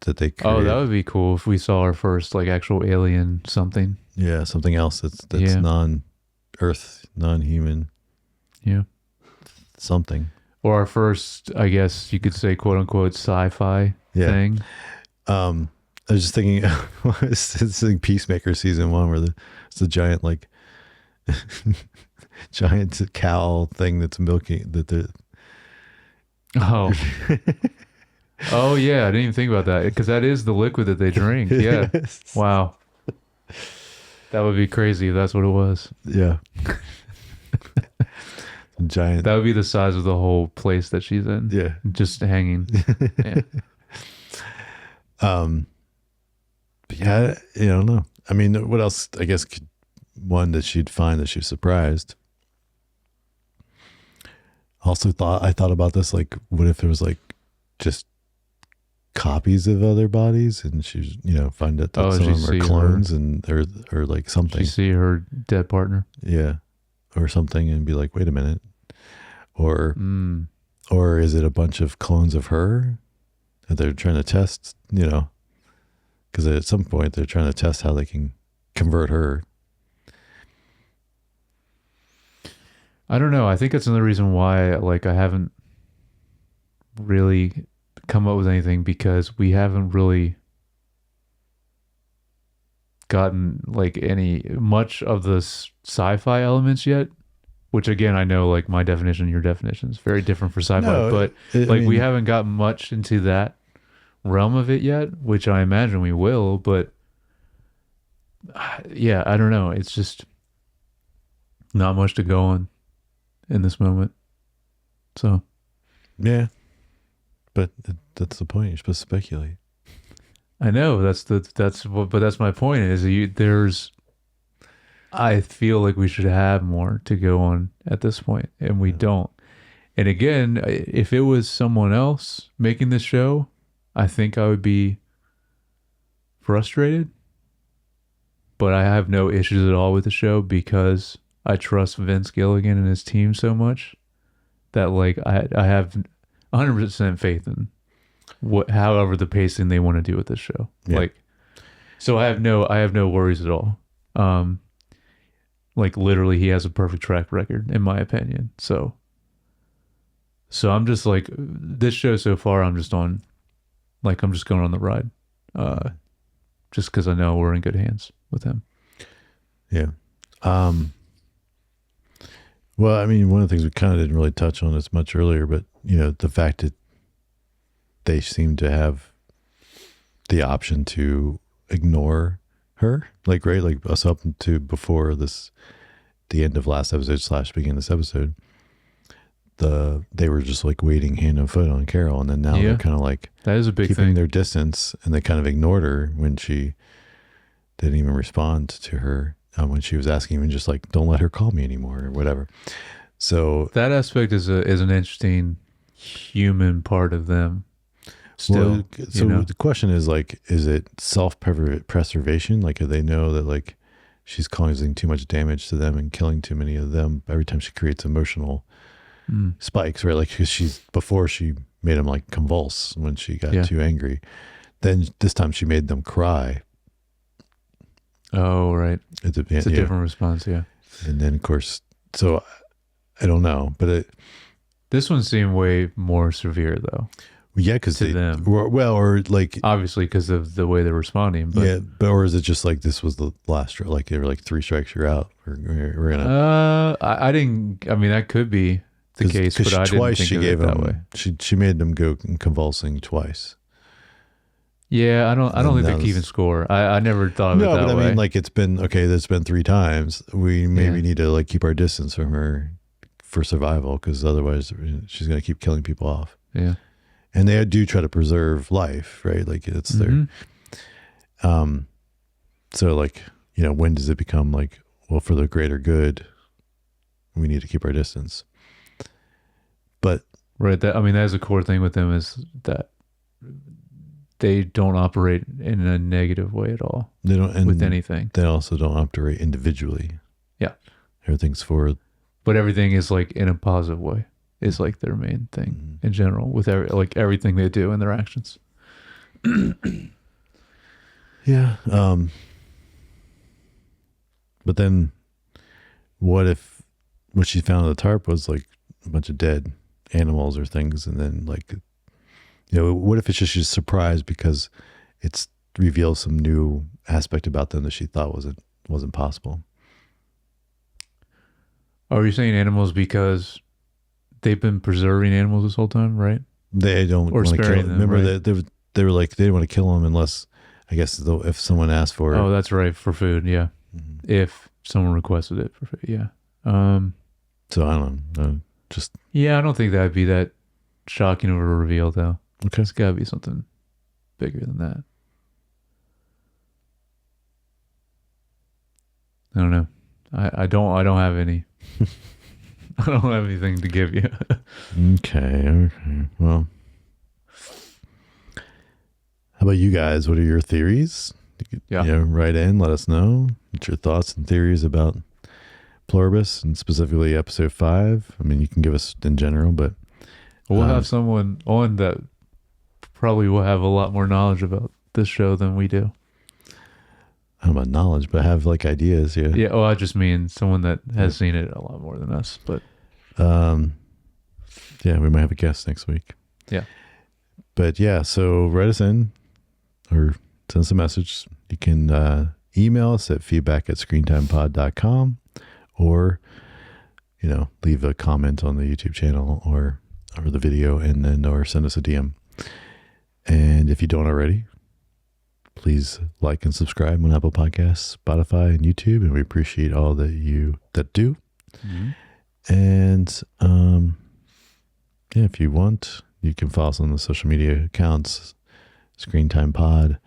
that they create. Oh, that would be cool if we saw our first like actual alien something. Yeah, something else that's Yeah. non-Earth, non-human, Yeah. something. Or our first, I guess you could say, quote unquote, sci-fi Yeah. thing. I was just thinking, it's like Peacemaker season 1 where it's the giant like giant cow thing that's milking that the. Oh. Oh yeah, I didn't even think about that, because that is the liquid that they drink. Yeah. Yes. Wow. That would be crazy if that's what it was. Yeah. Giant. That would be the size of the whole place that she's in. Yeah. Just hanging. Yeah. But yeah, I don't know. I mean, what else? I guess one that she'd find that she was surprised. I thought about this, like, what if there was like just copies of other bodies, and she's, find out that some of them are clones and or like something. She see her dead partner. Yeah. Or something, and be like, wait a minute. Or is it a bunch of clones of her that they're trying to test, because at some point they're trying to test how they can convert her. I don't know. I think that's another reason why, like, I haven't really come up with anything, because we haven't really gotten like much of the sci-fi elements yet, which again, I know like my definition, your definition is very different for sci-fi, but we haven't got much into that realm of it yet, which I imagine we will, but yeah, I don't know. It's just not much to go on in this moment. So yeah, but that's the point. You're supposed to speculate. I know but that's my point is I feel like we should have more to go on at this point, and we don't. And again, if it was someone else making this show, I think I would be frustrated, but I have no issues at all with the show because I trust Vince Gilligan and his team so much that like I have 100% faith in however the pacing they want to do with this show. Yeah. Like, so I have no worries at all. Like literally he has a perfect track record in my opinion. So I'm just like, this show so far, I'm just going on the ride. Just cause I know we're in good hands with him. Yeah. Well, I mean, one of the things we kind of didn't really touch on as much earlier, but the fact that they seem to have the option to ignore her, like, right? Like us up to before the end of last episode / begin this episode, they were just like waiting hand and foot on Carol, and then now Yeah. they're kind of like That is a big keeping thing. their distance, and they kind of ignored her when she didn't even respond to her when she was asking, even just like, don't let her call me anymore or whatever. So That aspect is an interesting human part of them. Still, so the question is like, is it self-preservation? Like, do they know that like she's causing too much damage to them and killing too many of them every time she creates emotional spikes, right? Like, because before she made them like convulse when she got too angry. Then this time she made them cry. Oh, right. It's a different response, yeah. And then, of course, so I don't know, but this one seemed way more severe, though. Yeah, because them, or like obviously because of the way they're responding. But or is it just like this was the last strike? Like they were like 3 strikes, you're out. We're gonna. I didn't. I mean, that could be the case, but I didn't think of it that way. She made them go convulsing twice. Yeah, I don't think they even score. I never thought of it that way. No, but I mean, like it's been 3 times. We maybe need to like keep our distance from her for survival, because otherwise she's gonna keep killing people off. Yeah. And they do try to preserve life, right? Like it's their, so like, when does it become like, well, for the greater good, we need to keep our distance. But right, that is a core thing with them, is that they don't operate in a negative way at all. They don't with anything. They also don't operate individually. Yeah, everything's for. But everything is like in a positive way. Is like their main thing in general with everything they do in their actions. Yeah. But then what if what she found on the tarp was like a bunch of dead animals or things, and then like, what if it's just she's surprised because it's reveals some new aspect about them that she thought wasn't possible? Are you saying animals because they've been preserving animals this whole time, right? They don't want to kill them. Remember that they were like, they didn't want to kill them unless, I guess, if someone asked for it. Oh, that's right, for food, yeah. Mm-hmm. If someone requested it for food, yeah. So I don't know. I don't think that'd be that shocking of a reveal, though. Okay, it's got to be something bigger than that. I don't know. I don't have any. I don't have anything to give you. Okay. Well, how about you guys? What are your theories? Write in, let us know. What's your thoughts and theories about Pluribus, and specifically episode 5? I mean, you can give us in general, but we'll have someone on that probably will have a lot more knowledge about this show than we do. I don't know about knowledge, but have like ideas. Yeah. Yeah. Oh, I just mean someone that has seen it a lot more than us, but. We might have a guest next week. Yeah. But yeah, so write us in or send us a message. You can email us at feedback@screentimepod.com, or, leave a comment on the YouTube channel or the video, and then, or send us a DM. And if you don't already, please like and subscribe on Apple Podcasts, Spotify, and YouTube. And we appreciate all that do. Mm-hmm. And, if you want, you can follow us on the social media accounts, Screen Time Pod,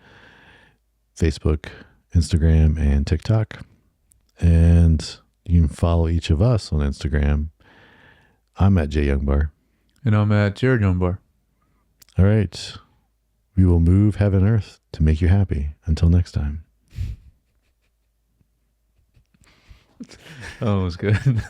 Facebook, Instagram, and TikTok. And you can follow each of us on Instagram. I'm at Jay Youngbar. And I'm at Jared Youngbar. All right. We will move heaven and earth to make you happy. Until next time. Oh, it was good.